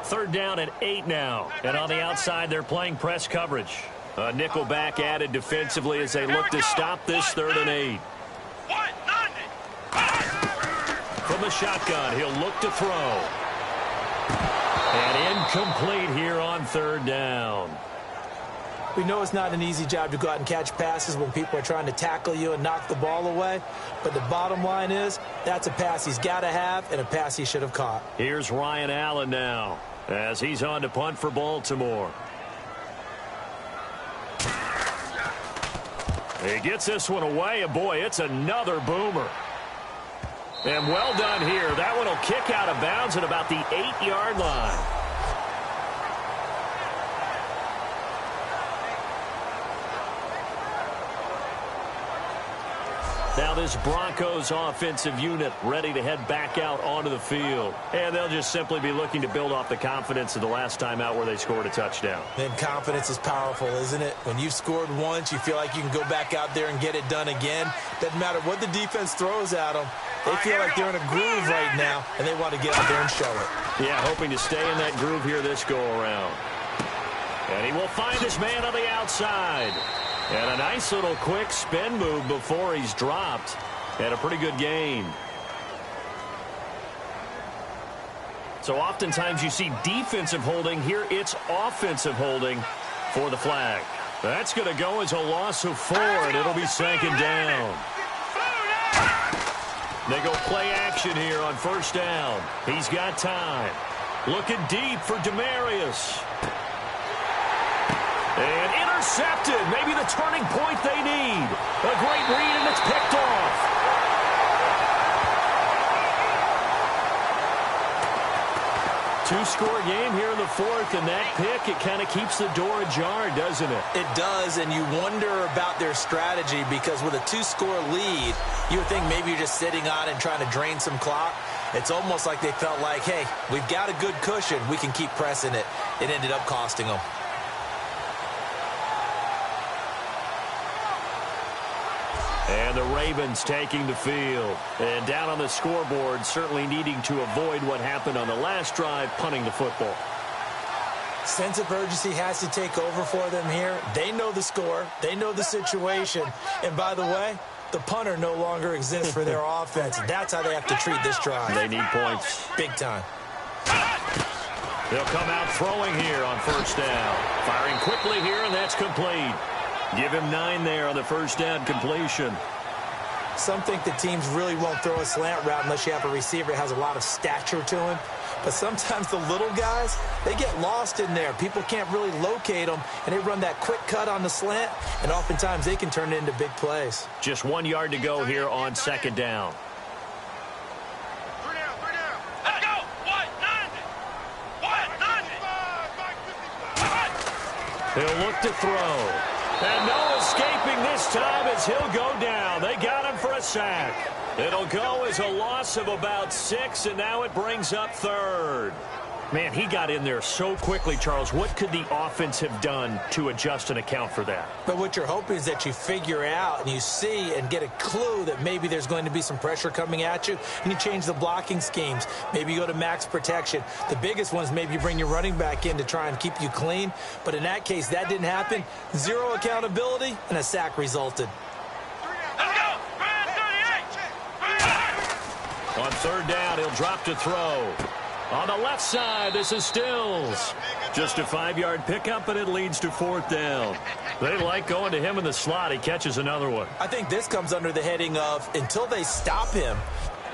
Third down and 8 now. And on the outside, they're playing press coverage. A nickel back added defensively as they look to stop this 3rd and 8. From the shotgun, he'll look to throw. And incomplete here on 3rd down. We know it's not an easy job to go out and catch passes when people are trying to tackle you and knock the ball away. But the bottom line is, that's a pass he's got to have and a pass he should have caught. Here's Ryan Allen now as he's on to punt for Baltimore. He gets this one away, and boy, it's another boomer. And well done here. That one will kick out of bounds at about the 8-yard line. Now this Broncos offensive unit ready to head back out onto the field. And they'll just simply be looking to build off the confidence of the last time out where they scored a touchdown. Then confidence is powerful, isn't it? When you've scored once, you feel like you can go back out there and get it done again. Doesn't matter what the defense throws at them. They feel like they're in a groove right now, and they want to get out there and show it. Yeah, hoping to stay in that groove here this go-around. And he will find his man on the outside. And a nice little quick spin move before he's dropped. And a pretty good gain. So oftentimes you see defensive holding. Here it's offensive holding for the flag. That's going to go as a loss of 4, and it'll be 2nd down. They go play action here on 1st down. He's got time. Looking deep for Demarius. And intercepted. Maybe the turning point they need. A great read, and it's picked off. Two-score game here in the 4th, and that pick, it kind of keeps the door ajar, doesn't it? It does, and you wonder about their strategy because with a 2-score lead, you would think maybe you're just sitting on it and trying to drain some clock. It's almost like they felt like, hey, we've got a good cushion. We can keep pressing it. It ended up costing them. And the Ravens taking the field. And down on the scoreboard, certainly needing to avoid what happened on the last drive, punting the football. Sense of urgency has to take over for them here. They know the score. They know the situation. And by the way, the punter no longer exists for their offense. That's how they have to treat this drive. They need points. Big time. They'll come out throwing here on 1st down. Firing quickly here, and that's complete. Give him 9 there on the 1st down completion. Some think the teams really won't throw a slant route unless you have a receiver that has a lot of stature to him. But sometimes the little guys, they get lost in there. People can't really locate them, and they run that quick cut on the slant, and oftentimes they can turn it into big plays. Just 1 yard to go here on 2nd down. 3 down. Let's go! What? 90! He'll look to throw. And no escaping this time as he'll go down. They got him for a sack. It'll go as a loss of about 6, and now it brings up 3rd. Man, he got in there so quickly, Charles. What could the offense have done to adjust and account for that? But what you're hoping is that you figure out and you see and get a clue that maybe there's going to be some pressure coming at you, and you change the blocking schemes. Maybe you go to max protection. The biggest one is maybe you bring your running back in to try and keep you clean. But in that case, that didn't happen. 0 accountability, and a sack resulted. Let's go! Brand 38! On 3rd down, he'll drop to throw. On the left side, this is Stills. Just a 5-yard pickup, and it leads to 4th down. They like going to him in the slot. He catches another one. I think this comes under the heading of until they stop him,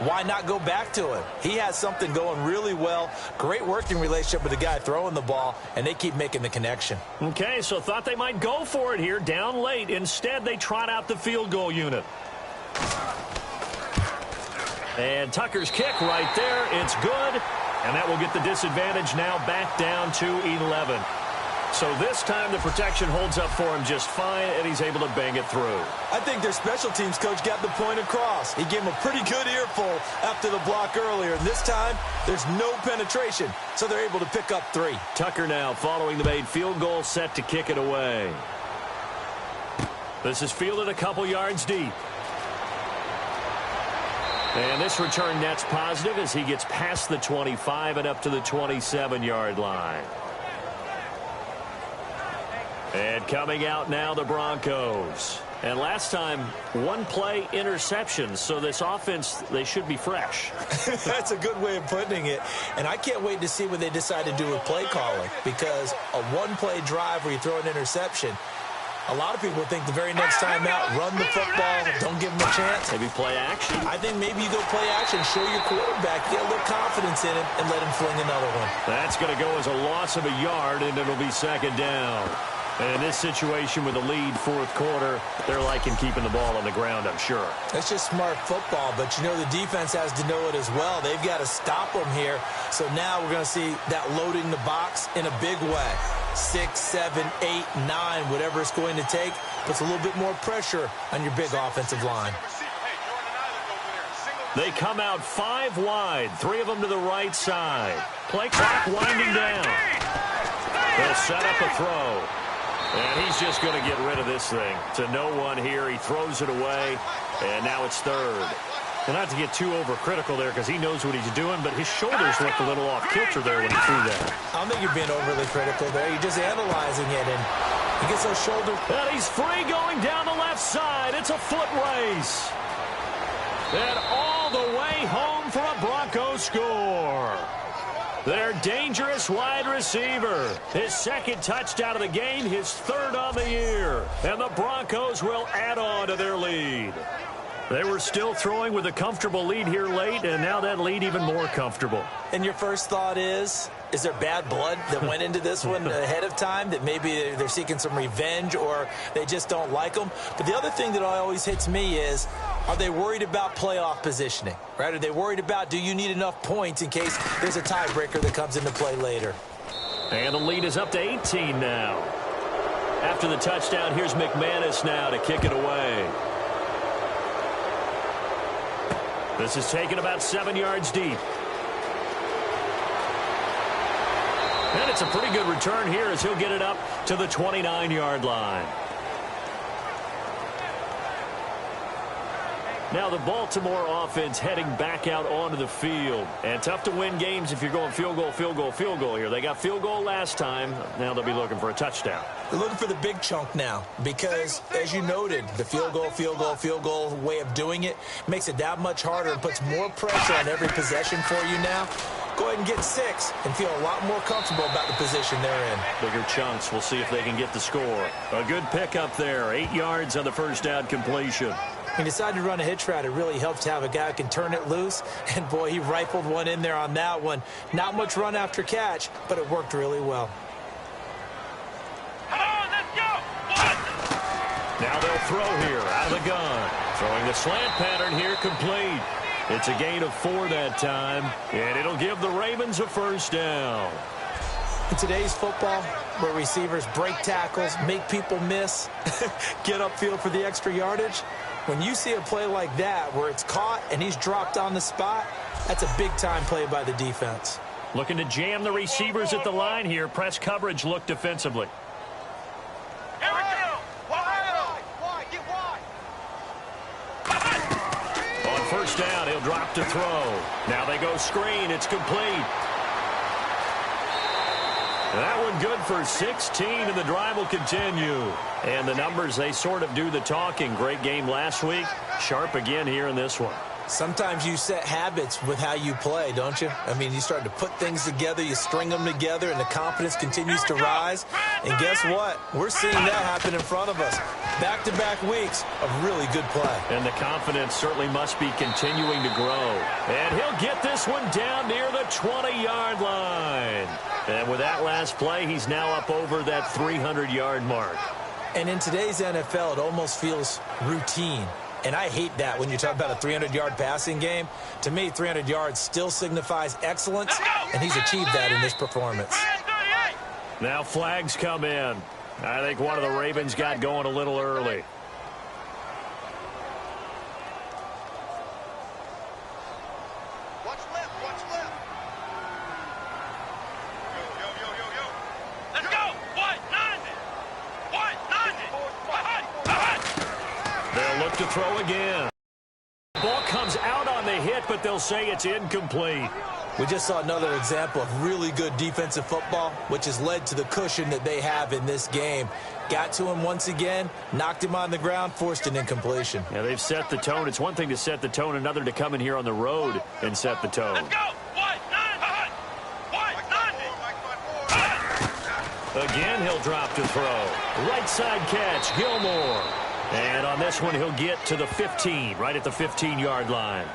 why not go back to it? He has something going really well. Great working relationship with the guy throwing the ball, and they keep making the connection. Okay, so thought they might go for it here down late. Instead, they trot out the field goal unit. And Tucker's kick right there. It's good. And that will get the disadvantage now back down to 11. So this time the protection holds up for him just fine, and he's able to bang it through. I think their special teams coach got the point across. He gave him a pretty good earful after the block earlier. And this time, there's no penetration, so they're able to pick up 3. Tucker now following the made field goal, set to kick it away. This is fielded a couple yards deep. And this return net's positive as he gets past the 25 and up to the 27-yard line. And coming out now, the Broncos. And last time, one play interception. So this offense, they should be fresh. That's a good way of putting it. And I can't wait to see what they decide to do with play calling. Because a one-play drive where you throw an interception, a lot of people think the very next time out, run the football, don't give them a chance. Maybe play action. I think maybe you go play action, show your quarterback, get a little confidence in him, and let him fling another one. That's going to go as a loss of a yard, and it'll be second down. And in this situation with a lead fourth quarter, they're liking keeping the ball on the ground, I'm sure. That's just smart football, but you know the defense has to know it as well. They've got to stop them here. So now we're going to see that loading the box in a big way. 6, 7, 8, 9, whatever it's going to take, puts a little bit more pressure on your big offensive line. They come out 5 wide, 3 of them to the right side. Play clock winding down. They'll set up a throw. And he's just going to get rid of this thing. To no one here. He throws it away. And now it's third. And not to get too overcritical there because he knows what he's doing, but his shoulders looked a little off kilter there when he threw that. I don't think you're being overly critical there. You're just analyzing it, and he gets those shoulders. And he's free going down the left side. It's a foot race. And all the way home for a Broncos score. Their dangerous wide receiver. His second touchdown of the game, his third on the year. And the Broncos will add on to their lead. They were still throwing with a comfortable lead here late, and now that lead even more comfortable. And your first thought is there bad blood that went into this one ahead of time, that maybe they're seeking some revenge or they just don't like them? But the other thing that always hits me is, are they worried about playoff positioning? Right? Are they worried about, do you need enough points in case there's a tiebreaker that comes into play later? And the lead is up to 18 now. After the touchdown, here's McManus now to kick it away. This is taken about 7 yards deep. And it's a pretty good return here as he'll get it up to the 29-yard line. Now the Baltimore offense heading back out onto the field. And tough to win games if you're going field goal, field goal, field goal here. They got field goal last time. Now they'll be looking for a touchdown. They're looking for the big chunk now because, as you noted, the field goal way of doing it makes it that much harder and puts more pressure on every possession for you now. Go ahead and get 6 and feel a lot more comfortable about the position they're in. Bigger chunks. We'll see if they can get the score. A good pickup there. 8 yards on the first down completion. He decided to run a hitch route. It really helps to have a guy who can turn it loose. And, boy, he rifled one in there on that one. Not much run after catch, but it worked really well. Come on, let's go! What? Now they'll throw here out of the gun. Throwing the slant pattern here complete. It's a gain of 4 that time, and it'll give the Ravens a first down. In today's football, where receivers break tackles, make people miss, get upfield for the extra yardage, when you see a play like that where it's caught and he's dropped on the spot, that's a big-time play by the defense. Looking to jam the receivers at the line here. Press coverage look defensively. Here we go! Wide, get wide! On first down, he'll drop to throw. Now they go screen. It's complete. That one good for 16, and the drive will continue. And the numbers, they sort of do the talking. Great game last week. Sharp again here in this one. Sometimes you set habits with how you play, don't you? I mean, you start to put things together, you string them together, and the confidence continues to rise. And guess what? We're seeing that happen in front of us. Back-to-back weeks of really good play. And the confidence certainly must be continuing to grow. And he'll get this one down near the 20-yard line. And with that last play, he's now up over that 300-yard mark. And in today's NFL, it almost feels routine. And I hate that when you talk about a 300-yard passing game. To me, 300 yards still signifies excellence, and he's achieved that in this performance. Now flags come in. I think one of the Ravens got going a little early. Watch left, watch left. Yo, yo, yo, yo, yo. Let's go. What? 90. What? 90. They'll look to throw again. Ball comes out on the hit, but they'll say it's incomplete. We just saw another example of really good defensive football, which has led to the cushion that they have in this game. Got to him once again, knocked him on the ground, forced an incompletion. Yeah, they've set the tone. It's one thing to set the tone, another to come in here on the road and set the tone. Let's go. What? 90. What? 90. Again, he'll drop to throw. Right side catch, Gilmore. And on this one, he'll get to the 15, right at the 15-yard line.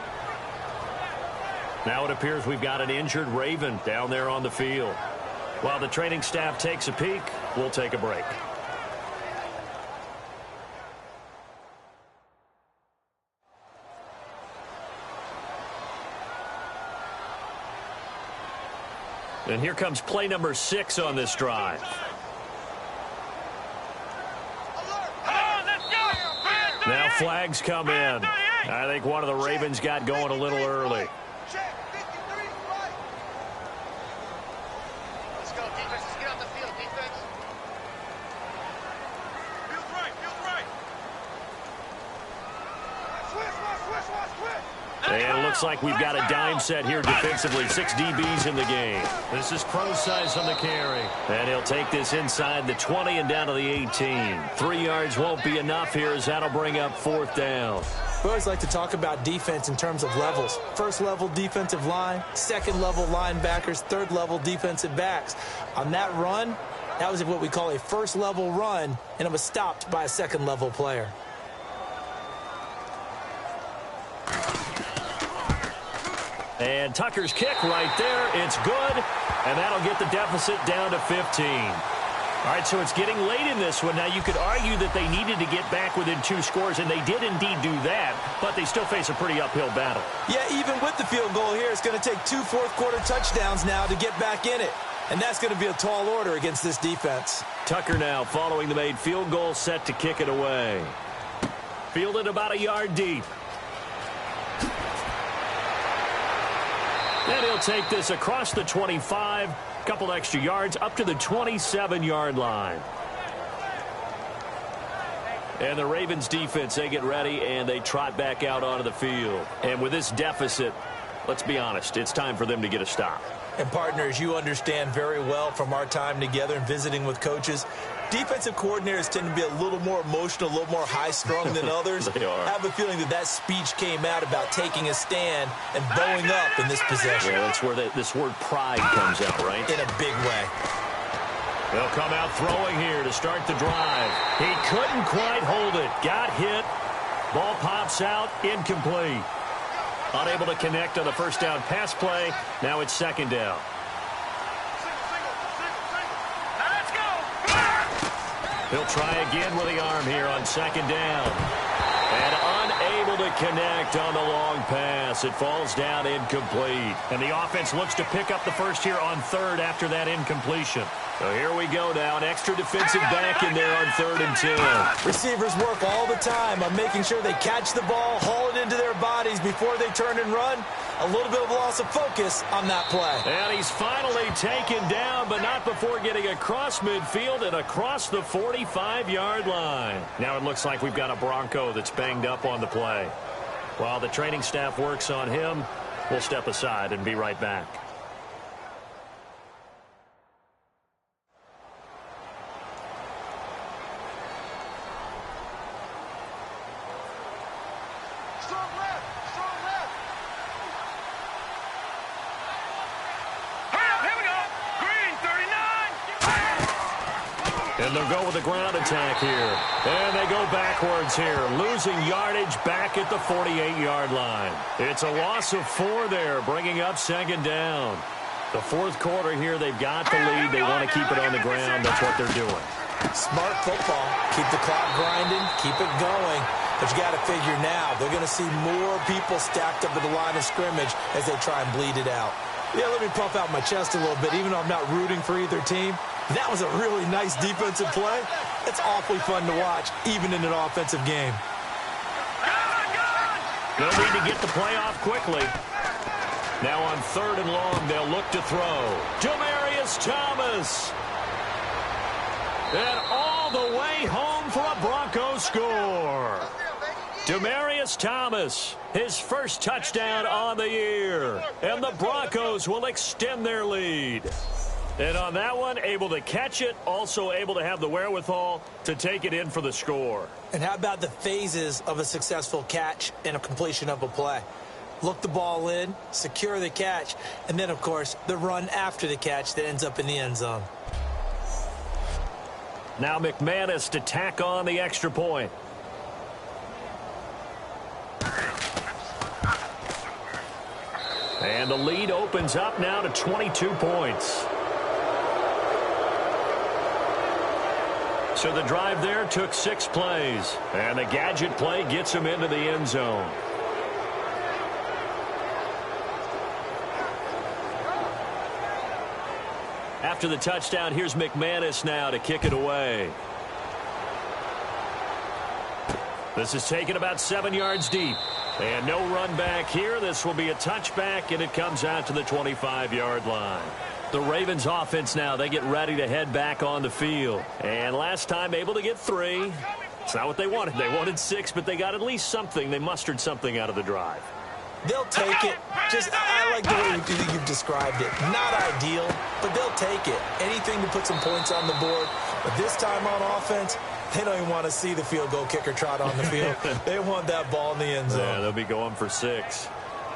Now it appears we've got an injured Raven down there on the field. While the training staff takes a peek, we'll take a break. And here comes play number 6 on this drive. Now flags come in. I think one of the Ravens got going a little early. Check. 53 right. Let's go, defense. Let's get out the field, defense. Field's right. Field's right. Switch. And it looks like we've got a dime set here defensively. 6 DBs in the game. This is Pro size on the carry. And he'll take this inside the 20 and down to the 18. 3 yards won't be enough here as that'll bring up 4th down. We always like to talk about defense in terms of levels. First level defensive line, second level linebackers, third level defensive backs. On that run, that was what we call a first level run, and it was stopped by a second level player. And Tucker's kick right there. It's good. And that'll get the deficit down to 15. All right, so it's getting late in this one. Now, you could argue that they needed to get back within 2 scores, and they did indeed do that, but they still face a pretty uphill battle. Yeah, even with the field goal here, it's going to take 2 fourth-quarter touchdowns now to get back in it. And that's going to be a tall order against this defense. Tucker now following the made field goal, set to kick it away. Fielded about a yard deep. And he'll take this across the 25, couple extra yards up to the 27-yard line. And the Ravens defense, they get ready and they trot back out onto the field. And with this deficit, let's be honest, it's time for them to get a stop. And partners, you understand very well from our time together and visiting with coaches, defensive coordinators tend to be a little more emotional, a little more high-strung than others. They are. I have a feeling that speech came out about taking a stand and bowing up in this possession. Yeah, that's where this word pride comes out, right? In a big way. They'll come out throwing here to start the drive. He couldn't quite hold it. Got hit. Ball pops out. Incomplete. Unable to connect on the first down pass play. Now it's 2nd down. Let's go. He'll try again with the arm here on 2nd down. And unable to connect on the long pass. It falls down incomplete. And the offense looks to pick up the first here on 3rd after that incompletion. So here we go now. An extra defensive back in there on 3rd and 10. Receivers work all the time on making sure they catch the ball, haul it into their bodies before they turn and run. A little bit of loss of focus on that play. And he's finally taken down, but not before getting across midfield and across the 45-yard line. Now it looks like we've got a Bronco that's banged up on the play. While the training staff works on him, we'll step aside and be right back. Strong left. And they'll go with the ground attack here. And they go backwards here, losing yardage back at the 48-yard line. It's a loss of 4 there, bringing up second down. The fourth quarter here, they've got the lead. They want to keep it on the ground. That's what they're doing. Smart football. Keep the clock grinding. Keep it going. But you got to figure now, they're going to see more people stacked up at the line of scrimmage as they try and bleed it out. Yeah, let me puff out my chest a little bit, even though I'm not rooting for either team. That was a really nice defensive play. It's awfully fun to watch, even in an offensive game. They'll need to get the play off quickly. Now on 3rd and long, they'll look to throw. Demaryius Thomas. And all the way home for a Broncos score. Demaryius Thomas, his first touchdown on the year. And the Broncos will extend their lead. And on that one, able to catch it, also able to have the wherewithal to take it in for the score. And how about the phases of a successful catch and a completion of a play? Look the ball in, secure the catch, and then, of course, the run after the catch that ends up in the end zone. Now McManus to tack on the extra point. And the lead opens up now to 22 points. So the drive there took 6 plays. And the gadget play gets him into the end zone. After the touchdown, here's McManus now to kick it away. This is taken about 7 yards deep. And no run back here. This will be a touchback, and it comes out to the 25-yard line. The Ravens offense now, they get ready to head back on the field. And last time able to get 3. It's not what they wanted. They wanted 6, but they got at least something. They mustered something out of the drive. They'll take it. I like the way you've described it. Not ideal, but they'll take it. Anything to put some points on the board. But this time on offense, they don't even want to see the field goal kicker trot on the field. They want that ball in the end zone. Yeah, they'll be going for 6.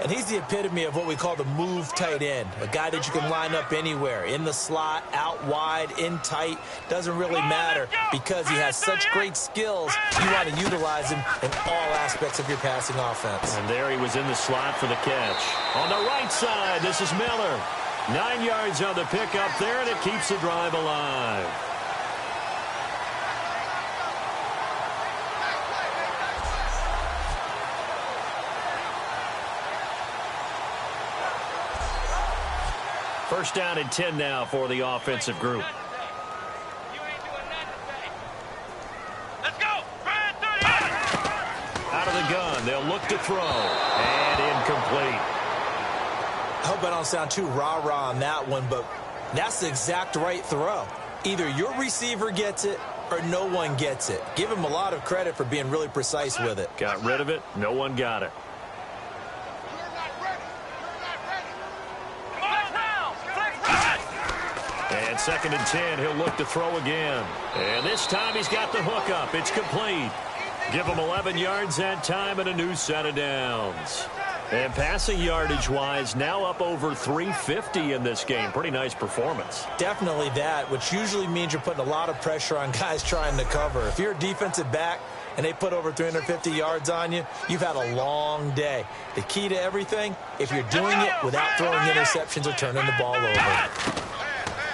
And he's the epitome of what we call the move tight end. A guy that you can line up anywhere. In the slot, out wide, in tight. Doesn't really matter because he has such great skills. You want to utilize him in all aspects of your passing offense. And there he was in the slot for the catch. On the right side, this is Miller. 9 yards on the pickup there, and it keeps the drive alive. First down and 10 now for the offensive group. Let's go. Out of the gun, they'll look to throw. And incomplete. I hope I don't sound too rah-rah on that one, but that's the exact right throw. Either your receiver gets it or no one gets it. Give him a lot of credit for being really precise with it. Got rid of it. No one got it. And 2nd and 10, he'll look to throw again. And this time he's got the hook up. It's complete. Give him 11 yards that time and a new set of downs. And passing yardage-wise, now up over 350 in this game. Pretty nice performance. Definitely that, which usually means you're putting a lot of pressure on guys trying to cover. If you're a defensive back and they put over 350 yards on you, you've had a long day. The key to everything, if you're doing it without throwing interceptions or turning the ball over.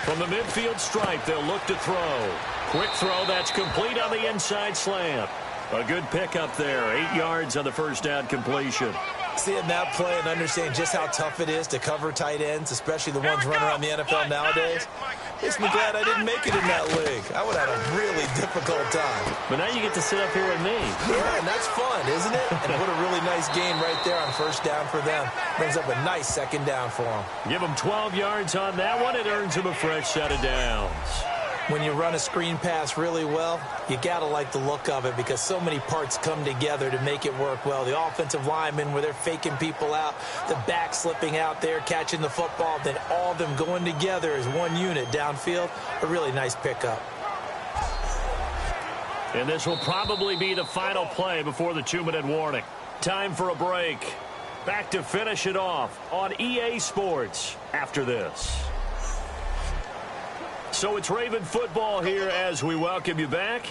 From the midfield stripe, they'll look to throw. Quick throw, that's complete on the inside slant. A good pickup there, 8 yards on the first down completion. Seeing that play and understanding just how tough it is to cover tight ends, especially the ones running around the NFL nowadays, makes me glad I didn't make it in that league. I would have had a really difficult time. But now you get to sit up here with me. Yeah, and that's fun, isn't it? And what a really nice gain right there on first down for them. Brings up a nice second down for them. Give them 12 yards on that one. It earns them a fresh set of downs. When you run a screen pass really well, you got to like the look of it because so many parts come together to make it work well. The offensive linemen where they're faking people out, the back slipping out there, catching the football, then all of them going together as one unit downfield. A really nice pickup. And this will probably be the final play before the 2-minute warning. Time for a break. Back to finish it off on EA Sports after this. So it's Raven football here as we welcome you back.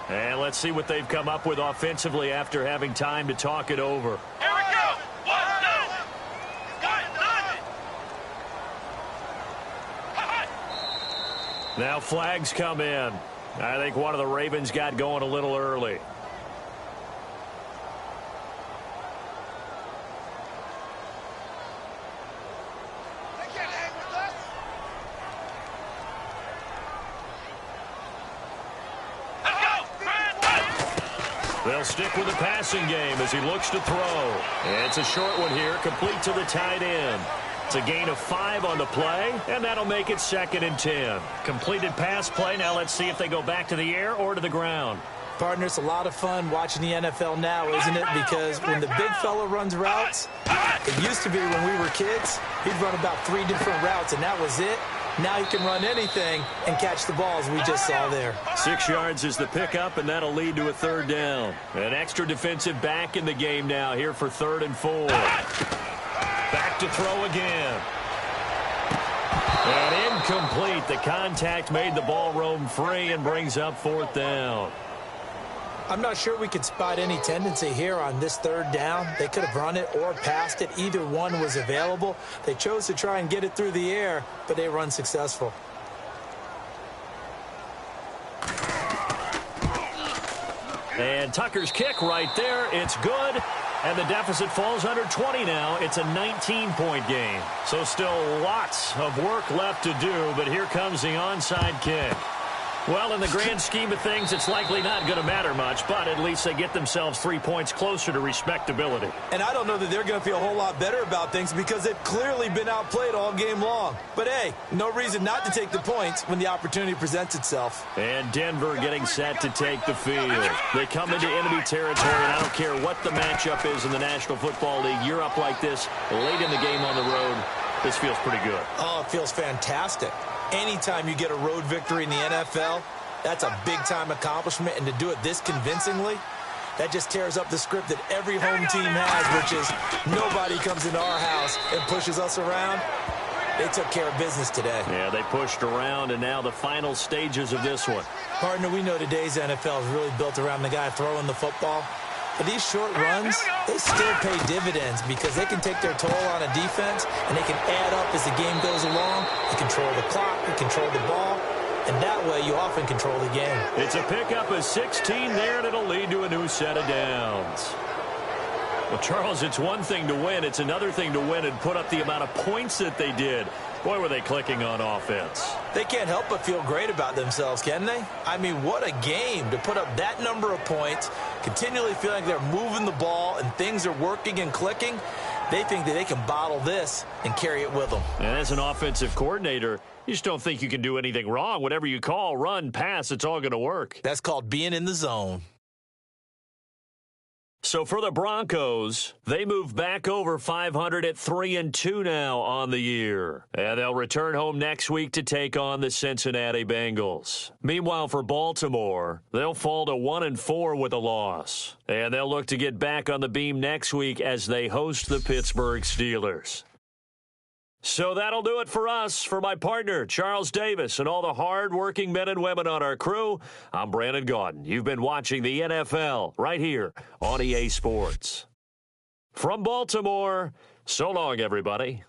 And let's see what they've come up with offensively after having time to talk it over. Here we go. 1-9. Now flags come in. I think one of the Ravens got going a little early. They'll stick with the passing game as he looks to throw. It's a short one here, complete to the tight end. It's a gain of 5 on the play, and that'll make it 2nd and 10. Completed pass play. Now let's see if they go back to the air or to the ground. Partner, it's a lot of fun watching the NFL now, isn't it? Because when the big fella runs routes, it used to be when we were kids, he'd run about 3 different routes, and that was it. Now he can run anything and catch the balls we just saw there. 6 yards is the pickup, and that'll lead to a 3rd down. An extra defensive back in the game now here for 3rd and 4. Back to throw again. And incomplete. The contact made the ball roam free and brings up 4th down. I'm not sure we could spot any tendency here on this 3rd down. They could have run it or passed it. Either one was available. They chose to try and get it through the air, but they were unsuccessful. And Tucker's kick right there. It's good. And the deficit falls under 20 now. It's a 19-point game. So still lots of work left to do, but here comes the onside kick. Well, in the grand scheme of things, it's likely not going to matter much, but at least they get themselves 3 points closer to respectability. And I don't know that they're going to feel a whole lot better about things because they've clearly been outplayed all game long. But, hey, no reason not to take the points when the opportunity presents itself. And Denver getting set to take the field. They come into enemy territory, and I don't care what the matchup is in the National Football League. You're up like this late in the game on the road. This feels pretty good. Oh, it feels fantastic. Anytime you get a road victory in the NFL, that's a big-time accomplishment, and to do it this convincingly, that just tears up the script that every home team has, which is nobody comes into our house and pushes us around. They took care of business today. Yeah, they pushed around, and now the final stages of this one. Partner, we know today's NFL is really built around the guy throwing the football. But these short runs, they still pay dividends because they can take their toll on a defense, and they can add up as the game goes along. You control the clock, you control the ball, and that way you often control the game. It's a pickup of 16 there, and it'll lead to a new set of downs. Well, Charles, it's one thing to win. It's another thing to win and put up the amount of points that they did. Boy, were they clicking on offense. They can't help but feel great about themselves, can they? I mean, what a game to put up that number of points, continually feeling like they're moving the ball and things are working and clicking. They think that they can bottle this and carry it with them. And as an offensive coordinator, you just don't think you can do anything wrong. Whatever you call, run, pass, it's all going to work. That's called being in the zone. So for the Broncos, they move back over 500 at 3-2 now on the year. And they'll return home next week to take on the Cincinnati Bengals. Meanwhile, for Baltimore, they'll fall to 1-4 with a loss. And they'll look to get back on the beam next week as they host the Pittsburgh Steelers. So that'll do it for us. For my partner, Charles Davis, and all the hard-working men and women on our crew, I'm Brandon Gaudin. You've been watching the NFL right here on EA Sports. From Baltimore, so long, everybody.